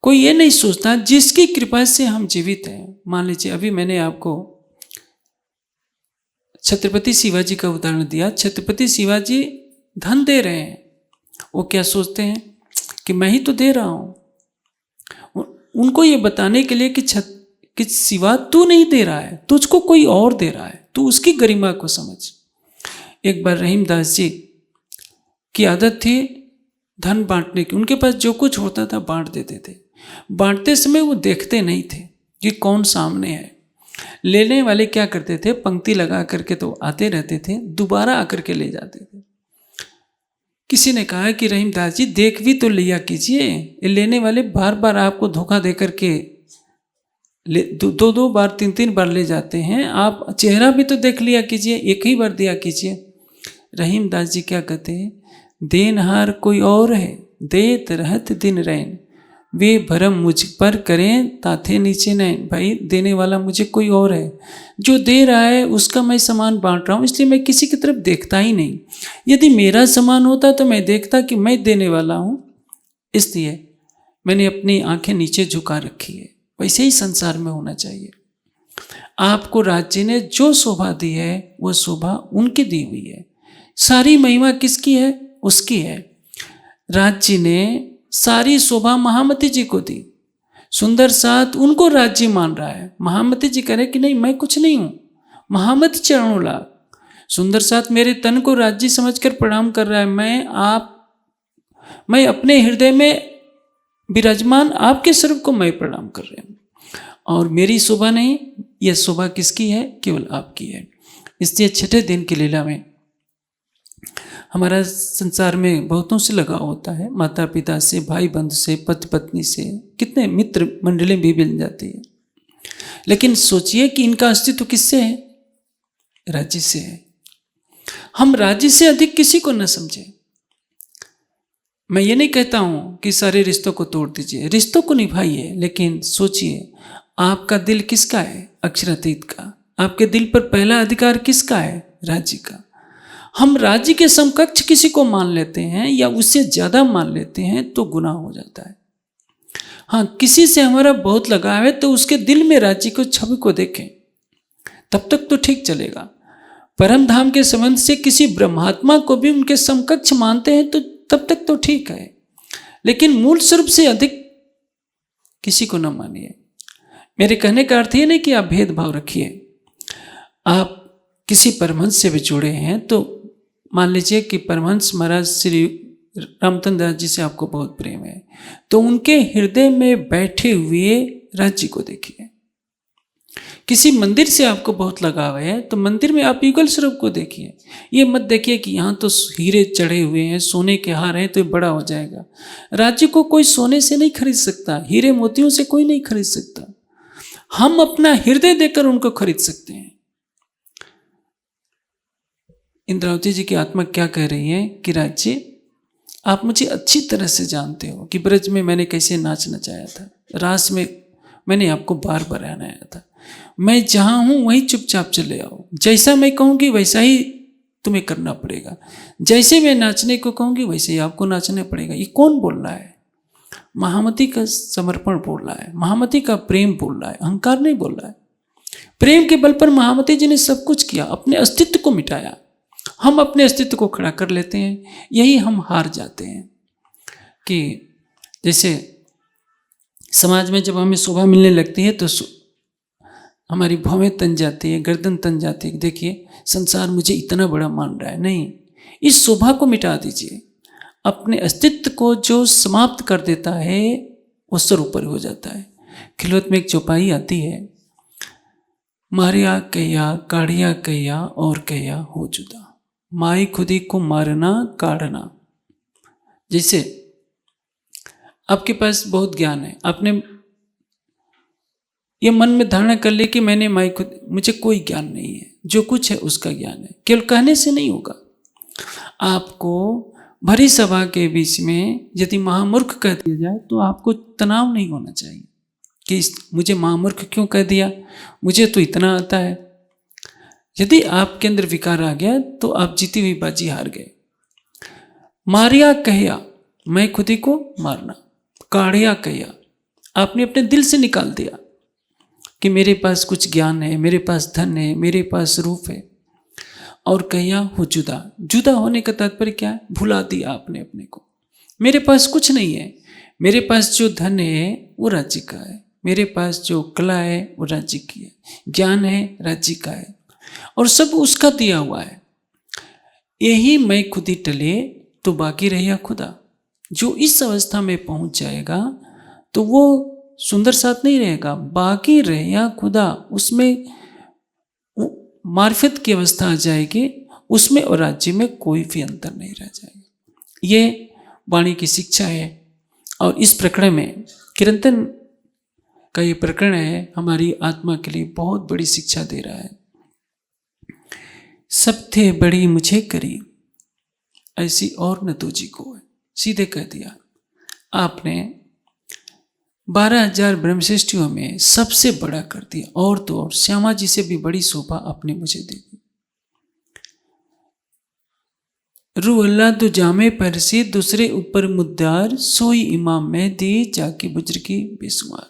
कोई ये नहीं सोचता जिसकी कृपा से हम जीवित हैं। मान लीजिए अभी मैंने आपको छत्रपति शिवाजी का उदाहरण दिया। छत्रपति शिवाजी धन दे रहे हैं, वो क्या सोचते हैं कि मैं ही तो दे रहा हूं। उनको ये बताने के लिए कि शिवा तू नहीं दे रहा है, तुझको कोई और दे रहा है, तू उसकी गरिमा को समझ। एक बार रहीमदास जी की आदत थी धन बांटने की। उनके पास जो कुछ होता था बांट देते थे। बांटते समय वो देखते नहीं थे कि कौन सामने है। लेने वाले क्या करते थे, पंक्ति लगा करके तो आते रहते थे, दोबारा आकर के ले जाते थे। किसी ने कहा कि रहीमदास जी देख भी तो लिया कीजिए, लेने वाले बार बार आपको धोखा दे करके दो बार तीन बार ले जाते हैं, आप चेहरा भी तो देख लिया कीजिए, एक ही बार दिया कीजिए। रहीमदास जी क्या कहते हैं, देनहार कोई और है, देत रहत दिन रैन, वे भरम मुझ पर करें ताथे नीचे नैन। भाई देने वाला मुझे कोई और है, जो दे रहा है उसका मैं सामान बांट रहा हूँ, इसलिए मैं किसी की तरफ देखता ही नहीं। यदि मेरा सामान होता तो मैं देखता कि मैं देने वाला हूँ, इसलिए मैंने अपनी आंखें नीचे झुका रखी है। वैसे ही संसार में होना चाहिए। आपको राज्य ने जो शोभा दी है वो शोभा उनकी दी हुई है। सारी महिमा किसकी है, उसकी है। राज्य ने सारी शोभा महामती जी को दी। सुंदर साथ उनको राज्य मान रहा है। महामती जी कह रहे कि नहीं मैं कुछ नहीं हूं, महामती चरणों लाग। सुंदर साथ मेरे तन को राज्य समझकर प्रणाम कर रहा है। मैं अपने हृदय में विराजमान आपके स्वरूप को मैं प्रणाम कर रहा हूं, और मेरी शोभा नहीं, यह शोभा किसकी है, केवल आपकी है। इसलिए छठे दिन की लीला में हमारा संसार में बहुतों से लगाव होता है, माता पिता से, भाई बंधु से, पति पत्नी से, कितने मित्र मंडली भी मिल जाती है। लेकिन सोचिए कि इनका अस्तित्व किससे है, राज्य से है। हम राज्य से अधिक किसी को न समझें। मैं ये नहीं कहता हूं कि सारे रिश्तों को तोड़ दीजिए, रिश्तों को निभाइए, लेकिन सोचिए आपका दिल किसका है, अक्षरातीत का। आपके दिल पर पहला अधिकार किसका है, राज्य का। हम राज्य के समकक्ष किसी को मान लेते हैं या उससे ज्यादा मान लेते हैं तो गुनाह हो जाता है। हाँ, किसी से हमारा बहुत लगाव है तो उसके दिल में राज्य को, छवि को देखें, तब तक तो ठीक चलेगा। परम धाम के संबंध से किसी ब्रह्मात्मा को भी उनके समकक्ष मानते हैं तो तब तक तो ठीक है, लेकिन मूल स्वरूप से अधिक किसी को न मानिए। मेरे कहने का अर्थ ये नहीं कि आप भेदभाव रखिए। आप किसी परमहंस से भी जुड़े हैं तो मान लीजिए कि परमहंस महाराज श्री रामतन दास जी से आपको बहुत प्रेम है, तो उनके हृदय में बैठे हुए राज्य को देखिए। किसी मंदिर से आपको बहुत लगाव है तो मंदिर में आप युगल स्वरूप को देखिए। ये मत देखिए कि यहाँ तो हीरे चढ़े हुए हैं, सोने के हार हैं तो ये बड़ा हो जाएगा। राज्य को कोई सोने से नहीं खरीद सकता, हीरे मोतियों से कोई नहीं खरीद सकता। हम अपना हृदय देकर उनको खरीद सकते हैं। इंद्रावती जी की आत्मा क्या कह रही है कि राज्य, आप मुझे अच्छी तरह से जानते हो कि ब्रज में मैंने कैसे नाच नचाया था, रास में मैंने आपको बार बार आया था। मैं जहां हूं वहीं चुपचाप चले आओ, जैसा मैं कहूंगी वैसा ही तुम्हें करना पड़ेगा, जैसे मैं नाचने को कहूंगी वैसे ही आपको नाचना पड़ेगा। ये कौन बोल रहा है? महामती का समर्पण बोल रहा है, महामती का प्रेम बोल रहा है, अहंकार नहीं बोल रहा है। प्रेम के बल पर महामती जी ने सब कुछ किया, अपने अस्तित्व को मिटाया। हम अपने अस्तित्व को खड़ा कर लेते हैं, यही हम हार जाते हैं। कि जैसे समाज में जब हमें शोभा मिलने लगती है तो हमारी भौहें तन जाती है, गर्दन तन जाती है। देखिए संसार मुझे इतना बड़ा मान रहा है। नहीं, इस शोभा को मिटा दीजिए। अपने अस्तित्व को जो समाप्त कर देता है वो सर ऊपर हो जाता है। खिलवत में एक चौपाई आती है, मारिया कैया काढ़िया कैया और कैया हो जुदा। माई खुदी को मारना काढ़ना। जैसे आपके पास बहुत ज्ञान है, आपने ये मन में धारणा कर ली कि मैंने माई खुद, मुझे कोई ज्ञान नहीं है, जो कुछ है उसका ज्ञान है। केवल कहने से नहीं होगा। आपको भरी सभा के बीच में यदि महामूर्ख कह दिया जाए तो आपको तनाव नहीं होना चाहिए कि मुझे महामूर्ख क्यों कह दिया, मुझे तो इतना आता है। यदि आपके अंदर विकार आ गया तो आप जीती हुई बाजी हार गए। मारिया कहया, मैं खुदी को मारना, काढ़िया कहया, आपने अपने दिल से निकाल दिया कि मेरे पास कुछ ज्ञान है, मेरे पास धन है, मेरे पास रूप है। और कहया हो जुदा, जुदा होने का तात्पर्य क्या है? भुला दिया आपने अपने को। मेरे पास कुछ नहीं है, मेरे पास जो धन है वो राज्य का है, मेरे पास जो कला है वो राज्य की है, ज्ञान है राज्य का है, और सब उसका दिया हुआ है। यही मैं खुदी टले तो बाकी रहिया खुदा। जो इस अवस्था में पहुंच जाएगा तो वो सुंदर साथ नहीं रहेगा, बाकी रहिया खुदा। उसमें मार्फत की अवस्था आ जाएगी, उसमें और राज्य में कोई भी अंतर नहीं रह जाएगा। ये वाणी की शिक्षा है। और इस प्रकरण में कीर्तन का ये प्रकरण है, हमारी आत्मा के लिए बहुत बड़ी शिक्षा दे रहा है। सब थे बड़ी मुझे करी, ऐसी और न तुझी को है। सीधे कह दिया आपने 12,000 ब्रह्मश्रेष्ठियों में सबसे बड़ा कर दिया, और तो और श्यामा जी से भी बड़ी शोभा आपने मुझे दे दी। रू अल्लाह तो जामे परसी, दूसरे ऊपर मुद्दार, सोई इमाम में दी जाकी बुज्र की बेसुमार।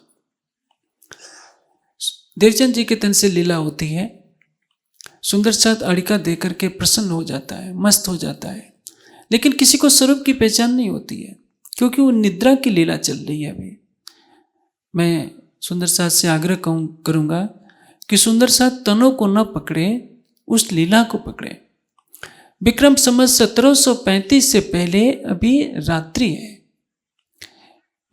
देवचंद जी के तन से लीला होती है, सुंदर साथ अड़िका देकर के प्रसन्न हो जाता है, मस्त हो जाता है, लेकिन किसी को स्वरूप की पहचान नहीं होती है, क्योंकि वो निद्रा की लीला चल रही है। अभी मैं सुंदर साथ से आग्रह करूंगा कि सुंदर साथ तनों को न पकड़े, उस लीला को पकड़े। विक्रम संवत 1735 से पहले अभी रात्रि है,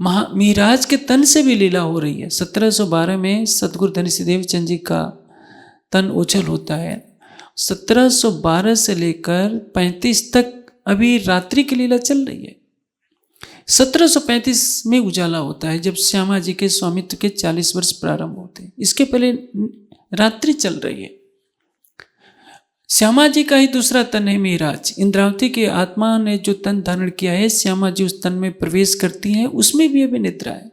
मिहराज के तन से भी लीला हो रही है। 1712 में सतगुरु धनी श्री देवचंद जी का तन ओझल होता है। 1712 से लेकर 35 तक अभी रात्रि की लीला चल रही है। 1735 में उजाला होता है, जब श्यामा जी के स्वामित्व के 40 वर्ष प्रारंभ होते हैं। इसके पहले रात्रि चल रही है। श्यामा जी का ही दूसरा तन है मिहराज। इंद्रावती की आत्मा ने जो तन धारण किया है, श्यामा जी उस तन में प्रवेश करती हैं, उसमें भी अभी निद्रा है।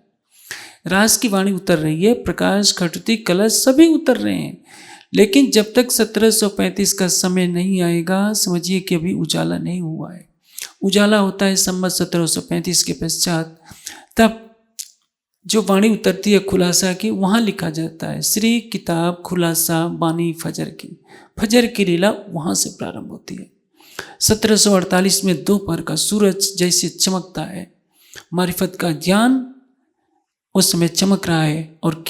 रास की वाणी उतर रही है, प्रकाश, खटुती, कलश सभी उतर रहे हैं, लेकिन जब तक 1735 का समय नहीं आएगा, समझिए कि अभी उजाला नहीं हुआ है। उजाला होता है संवत 1735 के पश्चात। तब जो वाणी उतरती है खुलासा की, वहाँ लिखा जाता है श्री किताब खुलासा बानी फजर की। फजर की लीला वहाँ से प्रारंभ होती है। 1748 में दोपहर का सूरज जैसे चमकता है, मारिफत का ज्ञान उस समय चमक रहा है। और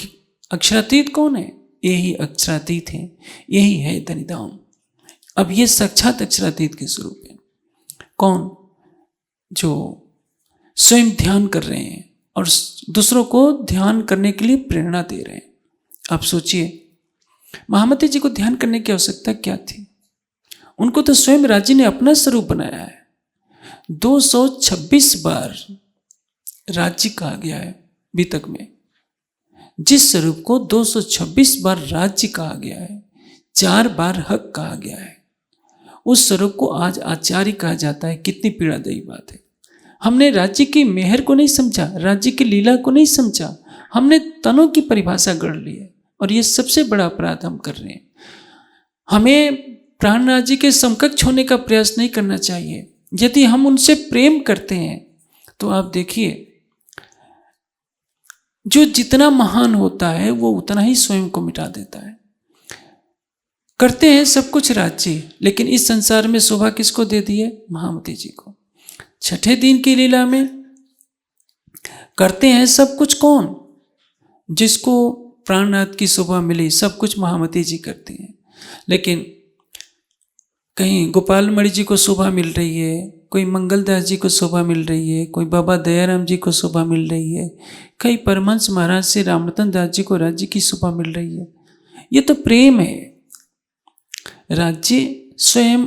अक्षरातीत कौन है? यही अक्षरातीत है, यही है धनिधाम। अब ये साक्षात अक्षरातीत के स्वरूप है। कौन? जो स्वयं ध्यान कर रहे हैं और दूसरों को ध्यान करने के लिए प्रेरणा दे रहे हैं। आप सोचिए, महामती जी को ध्यान करने की आवश्यकता क्या थी? उनको तो स्वयं राज्य ने अपना स्वरूप बनाया है। 226 बार राज्य कहा गया है बीतक में। जिस स्वरूप को 226 बार राज्य कहा गया है, 4 बार हक कहा गया है, उस स्वरूप को आज आचार्य कहा जाता है। कितनी पीड़ादायी बात है। हमने राज्य की मेहर को नहीं समझा, राज्य की लीला को नहीं समझा, हमने तनों की परिभाषा गढ़ ली है, और ये सबसे बड़ा अपराध हम कर रहे हैं। हमें प्राण राज्य के समकक्ष होने का प्रयास नहीं करना चाहिए। यदि हम उनसे प्रेम करते हैं तो आप देखिए, जो जितना महान होता है वो उतना ही स्वयं को मिटा देता है। करते हैं सब कुछ राज्य, लेकिन इस संसार में शोभा किसको दे दी है? महामती जी को। छठे दिन की लीला में करते हैं सब कुछ कौन? जिसको प्राणनाथ की शोभा मिली, सब कुछ महामती जी करती हैं। लेकिन कहीं गोपाल मणि जी को शोभा मिल रही है, कोई मंगलदास जी को शोभा मिल रही है, कोई बाबा दयाराम जी को शोभा मिल रही है, कई परमहंस महाराज से रामरतन दास जी को राज्य की शोभा मिल रही है। ये तो प्रेम है। राज्य स्वयं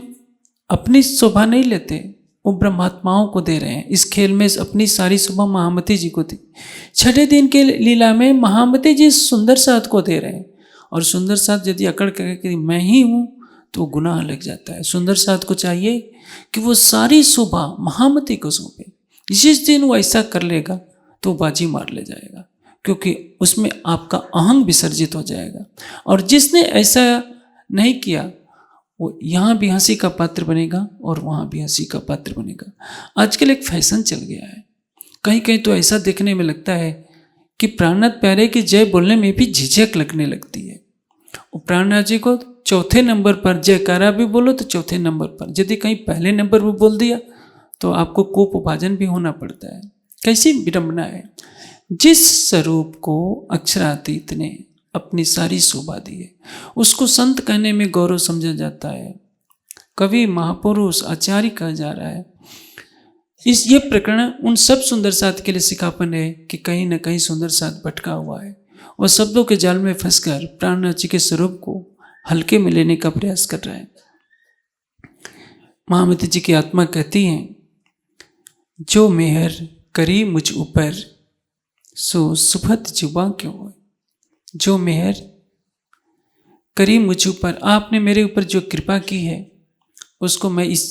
अपनी शोभा नहीं लेते, वो ब्रह्मात्माओं को दे रहे हैं। इस खेल में अपनी सारी शोभा महामती जी को दी। छठे दिन के लीला में महामती जी सुंदर साथ को दे रहे हैं, और सुंदर साथ यदि अकड़ करे कि मैं ही हूँ तो गुनाह लग जाता है। सुंदर साथ को चाहिए कि वो सारी शोभा महामती को सौंपे। जिस दिन वो ऐसा कर लेगा तो बाजी मार ले जाएगा, क्योंकि उसमें आपका अहंग विसर्जित हो जाएगा। और जिसने ऐसा नहीं किया वो यहाँ भी हंसी का पात्र बनेगा और वहाँ भी हंसी का पात्र बनेगा। आजकल एक फैशन चल गया है, कहीं कहीं तो ऐसा देखने में लगता है कि प्राणनाथ प्यारे की जय बोलने में भी झिझक लगने लगती है। और प्राणनाथ जी को चौथे नंबर पर जयकारा भी बोलो तो चौथे नंबर पर, यदि कहीं पहले नंबर पर बोल दिया तो आपको कोपोभाजन भी होना पड़ता है। कैसी विडंबना है। जिस स्वरूप को अक्षरातीत ने अपनी सारी शोभा दी है, उसको संत कहने में गौरव समझा जाता है, कवि, महापुरुष, आचार्य कहा जा रहा है। ये प्रकरण उन सब सुंदर साथ के लिए सिखापन है कि कहीं न कहीं सुंदर साथ भटका हुआ है और शब्दों के जाल में फंसकर प्राणनाथ जी के स्वरूप को हल्के में लेने का प्रयास कर रहा है। महामती जी की आत्मा कहती है, जो मेहर करी मुझ ऊपर सो सुफत जुबा क्यों हो। जो मेहर करी मुझ ऊपर, आपने मेरे ऊपर जो कृपा की है उसको मैं इस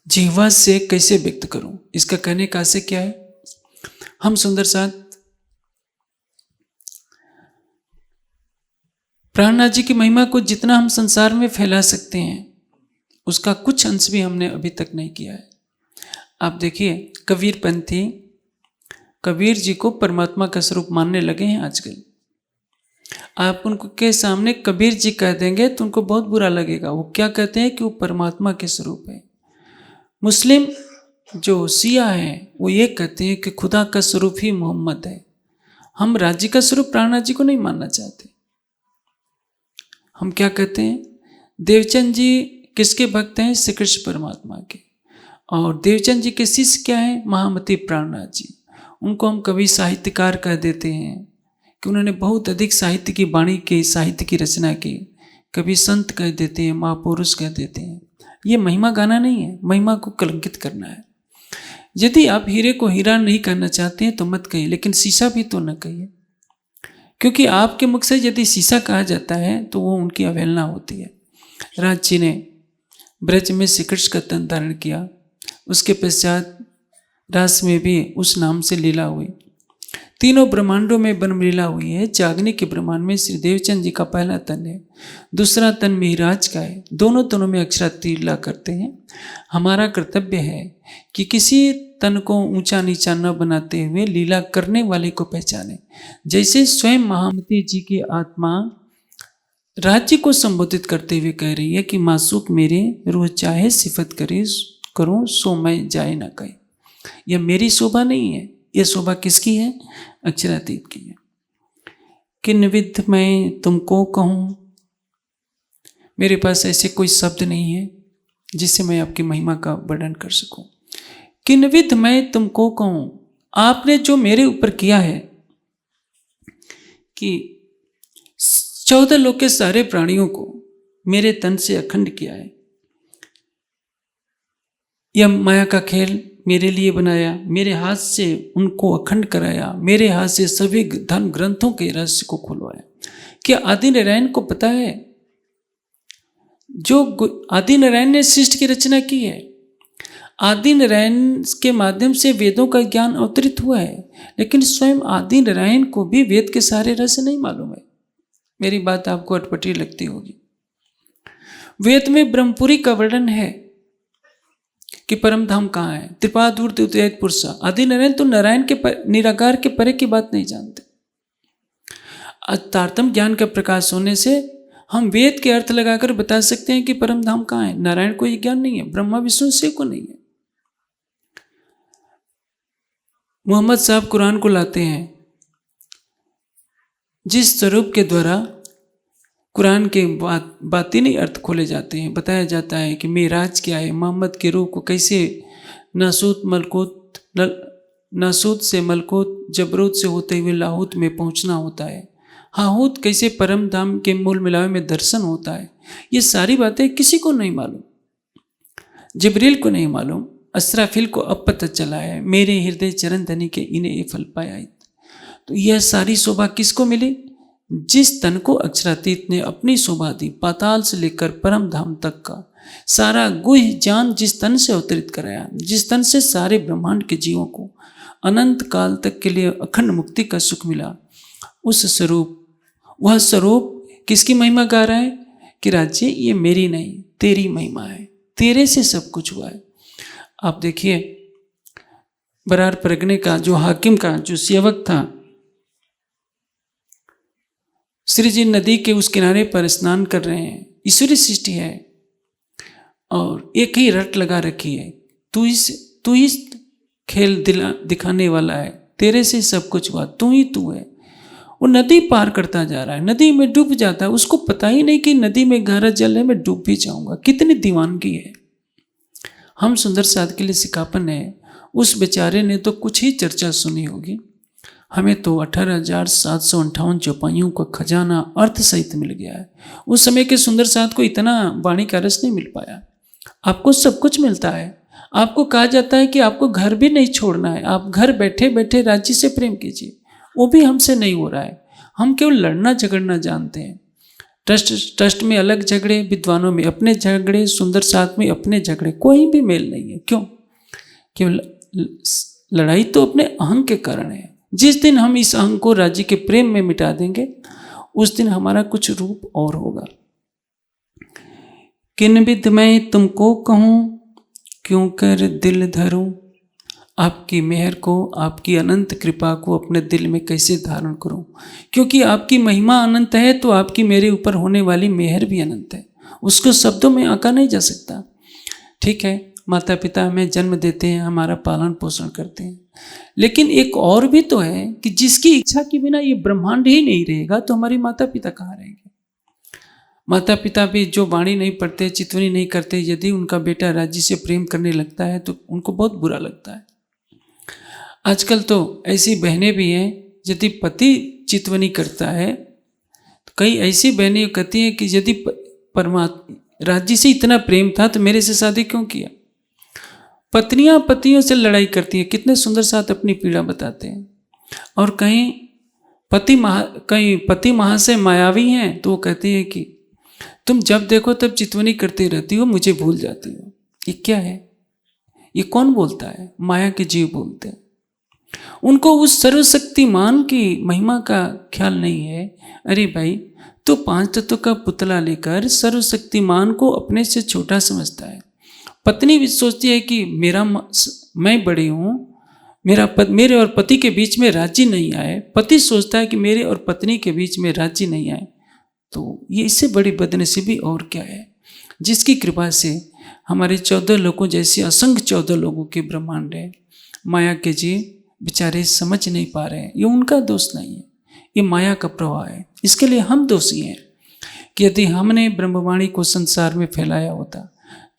जिह्वा से कैसे व्यक्त करूं। इसका कहने का आशय क्या है। हम सुंदर साथ प्राणनाथ जी की महिमा को जितना हम संसार में फैला सकते हैं उसका कुछ अंश भी हमने अभी तक नहीं किया है। आप देखिए, कबीरपंथी कबीर जी को परमात्मा का स्वरूप मानने लगे हैं आजकल। आप उनको के सामने कबीर जी कह देंगे तो उनको बहुत बुरा लगेगा। वो क्या कहते हैं कि वो परमात्मा के स्वरूप है। मुस्लिम जो शिया हैं वो ये कहते हैं कि खुदा का स्वरूप ही मोहम्मद है। हम राज्य का स्वरूप प्राणनाथ जी को नहीं मानना चाहते। हम क्या कहते हैं, देवचंद जी किसके भक्त हैं, श्री कृष्ण परमात्मा के। और देवचंद जी के शिष्य क्या हैं, महामती प्राणनाथ जी। उनको हम कभी साहित्यकार कह देते हैं कि उन्होंने बहुत अधिक साहित्य की वाणी की, साहित्य की रचना की। कभी संत कह देते हैं, महापुरुष कह देते हैं। ये महिमा गाना नहीं है, महिमा को कलंकित करना है। यदि आप हीरे को हीरा नहीं कहना चाहते हैं तो मत कहिए, लेकिन शीशा भी तो न कहिए, क्योंकि आपके मुख से यदि शीशा कहा जाता है तो वो उनकी अवहेलना होती है। राज जी ने ब्रज में श्री कृष्ण का तन धारण किया, उसके पश्चात रास में भी उस नाम से लीला हुई। तीनों ब्रह्मांडों में ब्रह्म लीला हुई है। जागने के ब्रह्मांड में श्री देवचंद जी का पहला तन है, दूसरा तन मिहिराज का है। दोनों तनों में अक्षरातीत लीला करते हैं। हमारा कर्तव्य है कि किसी तन को ऊंचा नीचा न बनाते हुए लीला करने वाले को पहचाने। जैसे स्वयं महामती जी की आत्मा राज्य को संबोधित करते हुए कह रही है कि मासूक मेरे रूह चाहे सिफत करे करूं सो मैं जाए ना कहे। यह मेरी शोभा नहीं है, यह शोभा किसकी है, अक्षरातीत की है। किन विध मैं तुमको कहूं, मेरे पास ऐसे कोई शब्द नहीं है जिससे मैं आपकी महिमा का वर्णन कर सकूं। किन विध मैं तुमको कहूं, आपने जो मेरे ऊपर किया है कि 14 लोक के सारे प्राणियों को मेरे तन से अखंड किया है। यह माया का खेल मेरे लिए बनाया, मेरे हाथ से उनको अखंड कराया, मेरे हाथ से सभी धर्म ग्रंथों के रहस्य को खुलवाया। क्या आदि नारायण को पता है, जो आदि नारायण ने सृष्टि की रचना की है, आदि नारायण के माध्यम से वेदों का ज्ञान अवतरित हुआ है, लेकिन स्वयं आदि नारायण को भी वेद के सारे रहस्य नहीं मालूम है। मेरी बात आपको अटपटी लगती होगी। वेद में ब्रह्मपुरी का वर्णन है कि परम धाम कहाँ है, त्रिपादूर्त उदयत पुरुषा। आदि नारायण तो नारायण के निराकार के परे की बात नहीं जानते। तारतम ज्ञान का प्रकाश होने से हम वेद के अर्थ लगाकर बता सकते हैं कि परम धाम कहाँ है। नारायण को ये ज्ञान नहीं है, ब्रह्मा विष्णु शिव को नहीं है। मोहम्मद साहब कुरान को लाते हैं, जिस स्वरूप के द्वारा कुरान के बातिनी अर्थ खोले जाते हैं। बताया जाता है कि मेराज क्या है, मोहम्मद के रूह को कैसे नासूत से मलकूत, जबरूत से होते हुए लाहूत में पहुंचना होता है, हाहूत कैसे परम धाम के मूल मिलावे में दर्शन होता है। ये सारी बातें किसी को नहीं मालूम। जिब्रील को नहीं मालूम, अस्राफिल को अब पता चला है, मेरे हृदय चरण धनी के इन्हें ये फल पाया। तो यह सारी शोभा किसको मिली? जिस तन को अक्षरातीत ने अपनी शोभा दी, पाताल से लेकर परम धाम तक का सारा गुह ज्ञान जिस तन से अवतरित कराया, जिस तन से सारे ब्रह्मांड के जीवों को अनंत काल तक के लिए अखंड मुक्ति का सुख मिला, उस स्वरूप, वह स्वरूप किसकी महिमा गा रहा है कि राज्य ये मेरी नहीं तेरी महिमा है, तेरे से सब कुछ हुआ है। आप देखिए बरार परगने का जो हाकिम का जो सेवक था, श्री जी नदी के उस किनारे पर स्नान कर रहे हैं, ईश्वरी सृष्टि है और एक ही रट लगा रखी है, तू ही खेल दिखाने वाला है, तेरे से सब कुछ हुआ, तू ही तू है। वो नदी पार करता जा रहा है, नदी में डूब जाता है, उसको पता ही नहीं कि नदी में गहरा जल है, मैं डूब भी जाऊंगा। कितनी दीवानगी है। हम सुंदर साध के लिए सिकापन है, उस बेचारे ने तो कुछ ही चर्चा सुनी होगी, हमें तो 18,758 चौपाइयों का खजाना अर्थ सहित मिल गया है। उस समय के सुंदर साध को इतना वाणी का रस नहीं मिल पाया। आपको सब कुछ मिलता है, आपको कहा जाता है कि आपको घर भी नहीं छोड़ना है, आप घर बैठे बैठे राज्य से प्रेम कीजिए, वो भी हमसे नहीं हो रहा है। हम केवल लड़ना झगड़ना जानते हैं। ट्रस्ट में अलग झगड़े, विद्वानों में अपने झगड़े, सुंदर साथ में अपने झगड़े, कोई भी मेल नहीं है। क्यों? केवल लड़ाई तो अपने अहंग के कारण है। जिस दिन हम इस अहंग को राज्य के प्रेम में मिटा देंगे, उस दिन हमारा कुछ रूप और होगा। किन विध मैं तुमको कहूँ, क्यों कर दिल धरूं, आपकी मेहर को, आपकी अनंत कृपा को अपने दिल में कैसे धारण करूं, क्योंकि आपकी महिमा अनंत है, तो आपकी मेरे ऊपर होने वाली मेहर भी अनंत है, उसको शब्दों में आंका नहीं जा सकता। ठीक है, माता पिता हमें जन्म देते हैं, हमारा पालन पोषण करते हैं, लेकिन एक और भी तो है कि जिसकी इच्छा के बिना ये ब्रह्मांड ही नहीं रहेगा, तो हमारी माता पिता कहाँ रहेंगे? माता पिता भी जो वाणी नहीं पढ़ते, चितवनी नहीं करते, यदि उनका बेटा राज्य से प्रेम करने लगता है तो उनको बहुत बुरा लगता है। आजकल तो ऐसी बहनें भी हैं, यदि पति चितवनी करता है तो कई ऐसी बहनें कहती हैं कि यदि परमात्मा राज्य से इतना प्रेम था तो मेरे से शादी क्यों किया। पत्नियां पतियों से लड़ाई करती हैं, कितने सुंदर साथ अपनी पीड़ा बताते हैं। और कहीं पति महाशय मायावी हैं तो वो कहते हैं कि तुम जब देखो तब चितवनी करती रहती हो, मुझे भूल जाती हो। ये क्या है? ये कौन बोलता है? माया के जीव बोलते हैं। उनको उस सर्वशक्तिमान की महिमा का ख्याल नहीं है। अरे भाई, तो 5 तत्व का पुतला लेकर सर्वशक्तिमान को अपने से छोटा समझता है। पत्नी भी सोचती है कि मैं बड़ी हूँ, मेरे और पति के बीच में राज्य नहीं आए। पति सोचता है कि मेरे और पत्नी के बीच में राज्य नहीं आए। तो ये इससे बड़ी बदनसीबी और क्या है, जिसकी कृपा से हमारे 14 लोगों जैसे असंख्य 14 लोगों के ब्रह्मांड है। माया के जीव बेचारे समझ नहीं पा रहे हैं। ये उनका दोष नहीं है, ये माया का प्रभाव है। इसके लिए हम दोषी हैं कि यदि हमने ब्रह्मवाणी को संसार में फैलाया होता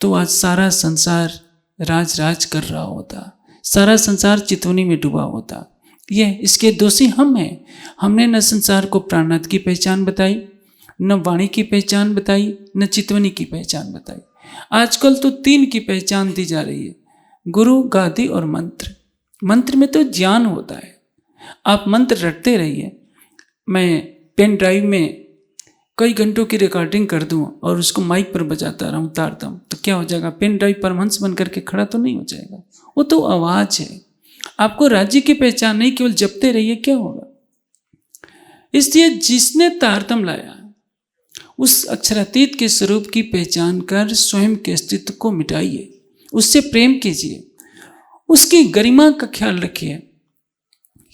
तो आज सारा संसार राज कर रहा होता, सारा संसार चितवनी में डूबा होता। इसके दोषी हम हैं। हमने न संसार को प्राणनाथ की पहचान बताई, न वाणी की पहचान बताई, न चितवनी की पहचान बताई। आजकल तो 3 की पहचान दी जा रही है, गुरु, गादी और मंत्र। मंत्र में तो ज्ञान होता है। आप मंत्र रटते रहिए। मैं पेन ड्राइव में कई घंटों की रिकॉर्डिंग कर दूं और उसको माइक पर बजाता रहूं तारतम, तो क्या हो जाएगा? पेन ड्राइव परमहंस बन करके खड़ा तो नहीं हो जाएगा। वो तो आवाज है। आपको राज्य की पहचान नहीं, केवल जपते रहिए, क्या होगा? इसलिए जिसने तारतम लाया उस अक्षरातीत के स्वरूप की पहचान कर स्वयं के अस्तित्व को मिटाइए, उससे प्रेम कीजिए, उसकी गरिमा का ख्याल रखिए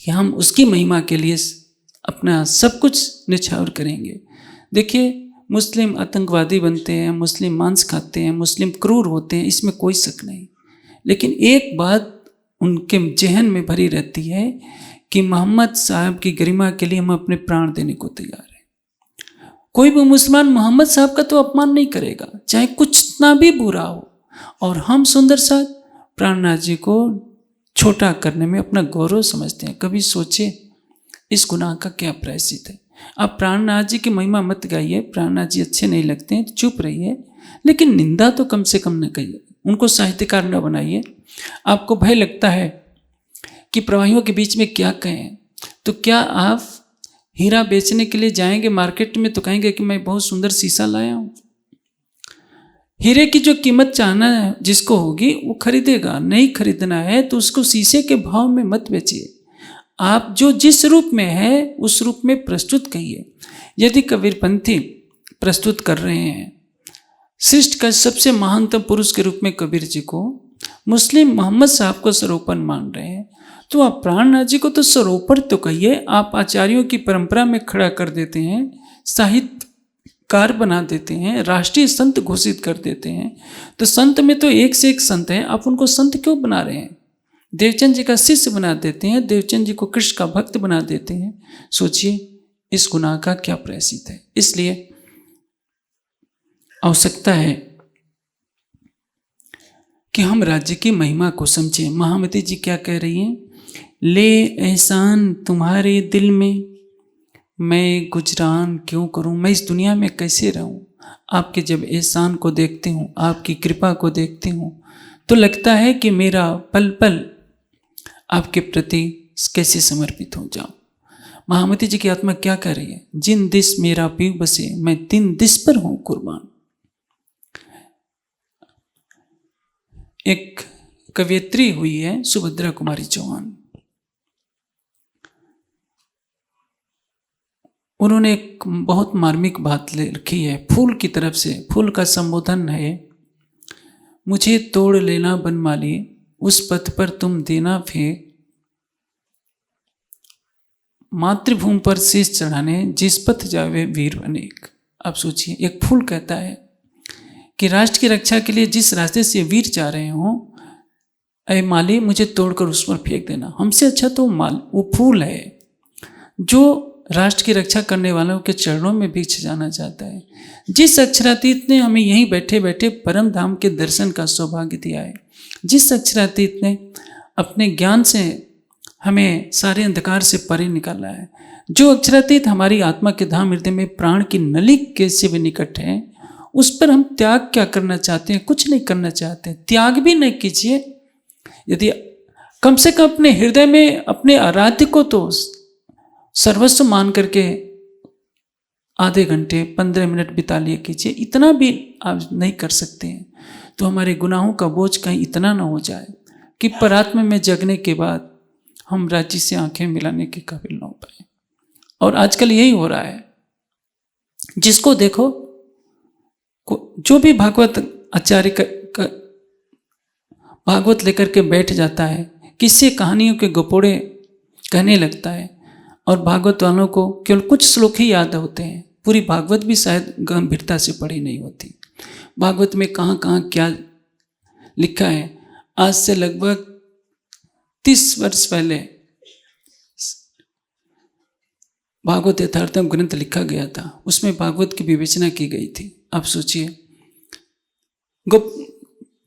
कि हम उसकी महिमा के लिए अपना सब कुछ निछावर करेंगे। देखिए, मुस्लिम आतंकवादी बनते हैं, मुस्लिम मांस खाते हैं, मुस्लिम क्रूर होते हैं, इसमें कोई शक नहीं। लेकिन एक बात उनके जहन में भरी रहती है कि मोहम्मद साहब की गरिमा के लिए हम अपने प्राण देने को तैयार हैं। कोई भी मुसलमान मोहम्मद साहब का तो अपमान नहीं करेगा, चाहे कुछ ना भी बुरा हो। और हम सुंदर साथ प्राणनाथ जी को छोटा करने में अपना गौरव समझते हैं। कभी सोचे इस गुनाह का क्या प्रायश्चित है? आप प्राणनाथ जी की महिमा मत गाइए, प्राणनाथ जी अच्छे नहीं लगते हैं तो चुप रहिए। लेकिन निंदा तो कम से कम न कहिए, उनको साहित्यकार न बनाइए। आपको भय लगता है कि प्रवाहियों के बीच में क्या कहें, तो क्या आप हीरा बेचने के लिए जाएंगे मार्केट में तो कहेंगे कि मैं बहुत सुंदर शीशा लाया हूं। हीरे की जो कीमत चाहना है जिसको होगी वो खरीदेगा, नहीं खरीदना है तो उसको शीशे के भाव में मत बेचिए। आप जो जिस रूप में है उस रूप में प्रस्तुत कहिए। यदि कबीरपंथी प्रस्तुत कर रहे हैं सृष्टि का सबसे महानतम पुरुष के रूप में कबीर जी को, मुस्लिम मोहम्मद साहब को सरोपन मान रहे हैं, तो आप प्राणनाथ जी को तो सरोपर तो कहिए। आप आचार्यों की परंपरा में खड़ा कर देते हैं, साहित्यकार बना देते हैं, राष्ट्रीय संत घोषित कर देते हैं। तो संत में तो एक से एक संत है, आप उनको संत क्यों बना रहे हैं? देवचंद जी का शिष्य बना देते हैं, देवचंद जी को कृष्ण का भक्त बना देते हैं। सोचिए इस गुनाह का क्या प्रायश्चित है। इसलिए आवश्यकता है कि हम राज्य की महिमा को समझें। महामती जी क्या कह रही हैं? ले एहसान तुम्हारे दिल में, मैं गुजरान क्यों करूं, मैं इस दुनिया में कैसे रहूं। आपके जब एहसान को देखती हूं, आपकी कृपा को देखती हूं, तो लगता है कि मेरा पल पल आपके प्रति कैसे समर्पित हो जाऊं। महामती जी की आत्मा क्या कह रही है? जिन दिस मेरा पीव बसे, मैं तीन दिस पर हूं कुर्बान। एक कवियत्री हुई है सुभद्रा कुमारी चौहान, उन्होंने एक बहुत मार्मिक बात लिखी है फूल की तरफ से। फूल का संबोधन है, मुझे तोड़ लेना बनमाली, उस पथ पर तुम देना फेंक, मातृभूमि पर शीश चढ़ाने, जिस पथ जावे वीर अनेक। आप सोचिए, एक फूल कहता है कि राष्ट्र की रक्षा के लिए जिस रास्ते से वीर जा रहे हो, अय माली मुझे तोड़कर उस पर फेंक देना। हमसे अच्छा तो वो फूल है जो राष्ट्र की रक्षा करने वालों के चरणों में भिक्ष जाना चाहता है। जिस अक्षरातीत ने हमें यहीं बैठे बैठे परम धाम के दर्शन का सौभाग्य दिया है, जिस अक्षरातीत ने अपने ज्ञान से हमें सारे अंधकार से परे निकाला है, जो अक्षरातीत हमारी आत्मा के धाम हृदय में प्राण की नली के शिव निकट है, उस पर हम त्याग क्या करना चाहते हैं? कुछ नहीं करना चाहते। त्याग भी नहीं कीजिए। यदि कम से कम अपने हृदय में अपने आराध्य को तो सर्वस्व मान करके आधे घंटे 15 मिनट बिता लिए कीजिए। इतना भी आप नहीं कर सकते हैं तो हमारे गुनाहों का बोझ कहीं इतना ना हो जाए कि परात्मा में जगने के बाद हम राज्य से आंखें मिलाने के काबिल ना हो पाए। और आजकल यही हो रहा है। जिसको देखो, जो भी भागवत आचार्य भागवत लेकर के बैठ जाता है, किसी कहानियों के गपोड़े कहने लगता है, और भागवत वालों को केवल कुछ श्लोक ही याद होते हैं। पूरी भागवत भी शायद गंभीरता से पढ़ी नहीं होती। भागवत में कहाँ कहाँ क्या लिखा है। आज से लगभग 30 वर्ष पहले भागवत यथार्थम ग्रंथ लिखा गया था, उसमें भागवत की विवेचना की गई थी। आप सोचिए,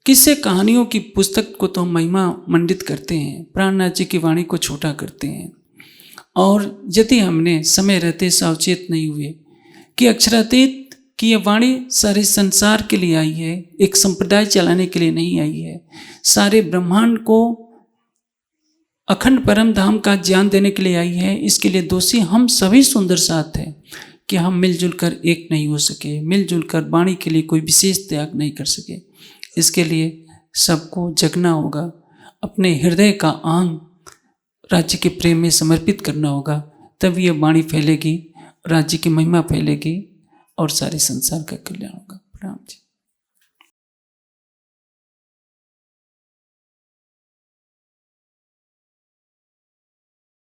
किस्से कहानियों की पुस्तक को तो हम महिमा मंडित करते हैं, प्राणनाथ जी की वाणी को छोटा करते हैं। और यदि हमने समय रहते सावचेत नहीं हुए कि अक्षरातीत की यह वाणी सारे संसार के लिए आई है, एक संप्रदाय चलाने के लिए नहीं आई है, सारे ब्रह्मांड को अखंड परम धाम का ज्ञान देने के लिए आई है। इसके लिए दोषी हम सभी सुंदर साथ हैं कि हम मिलजुल कर एक नहीं हो सके, मिलजुल कर वाणी के लिए कोई विशेष त्याग नहीं कर सके। इसके लिए सबको जगना होगा, अपने हृदय का आंग राज्य के प्रेम में समर्पित करना होगा, तब यह वाणी फैलेगी, राज्य की महिमा फैलेगी और सारे संसार का कल्याण होगा। प्रणाम जी।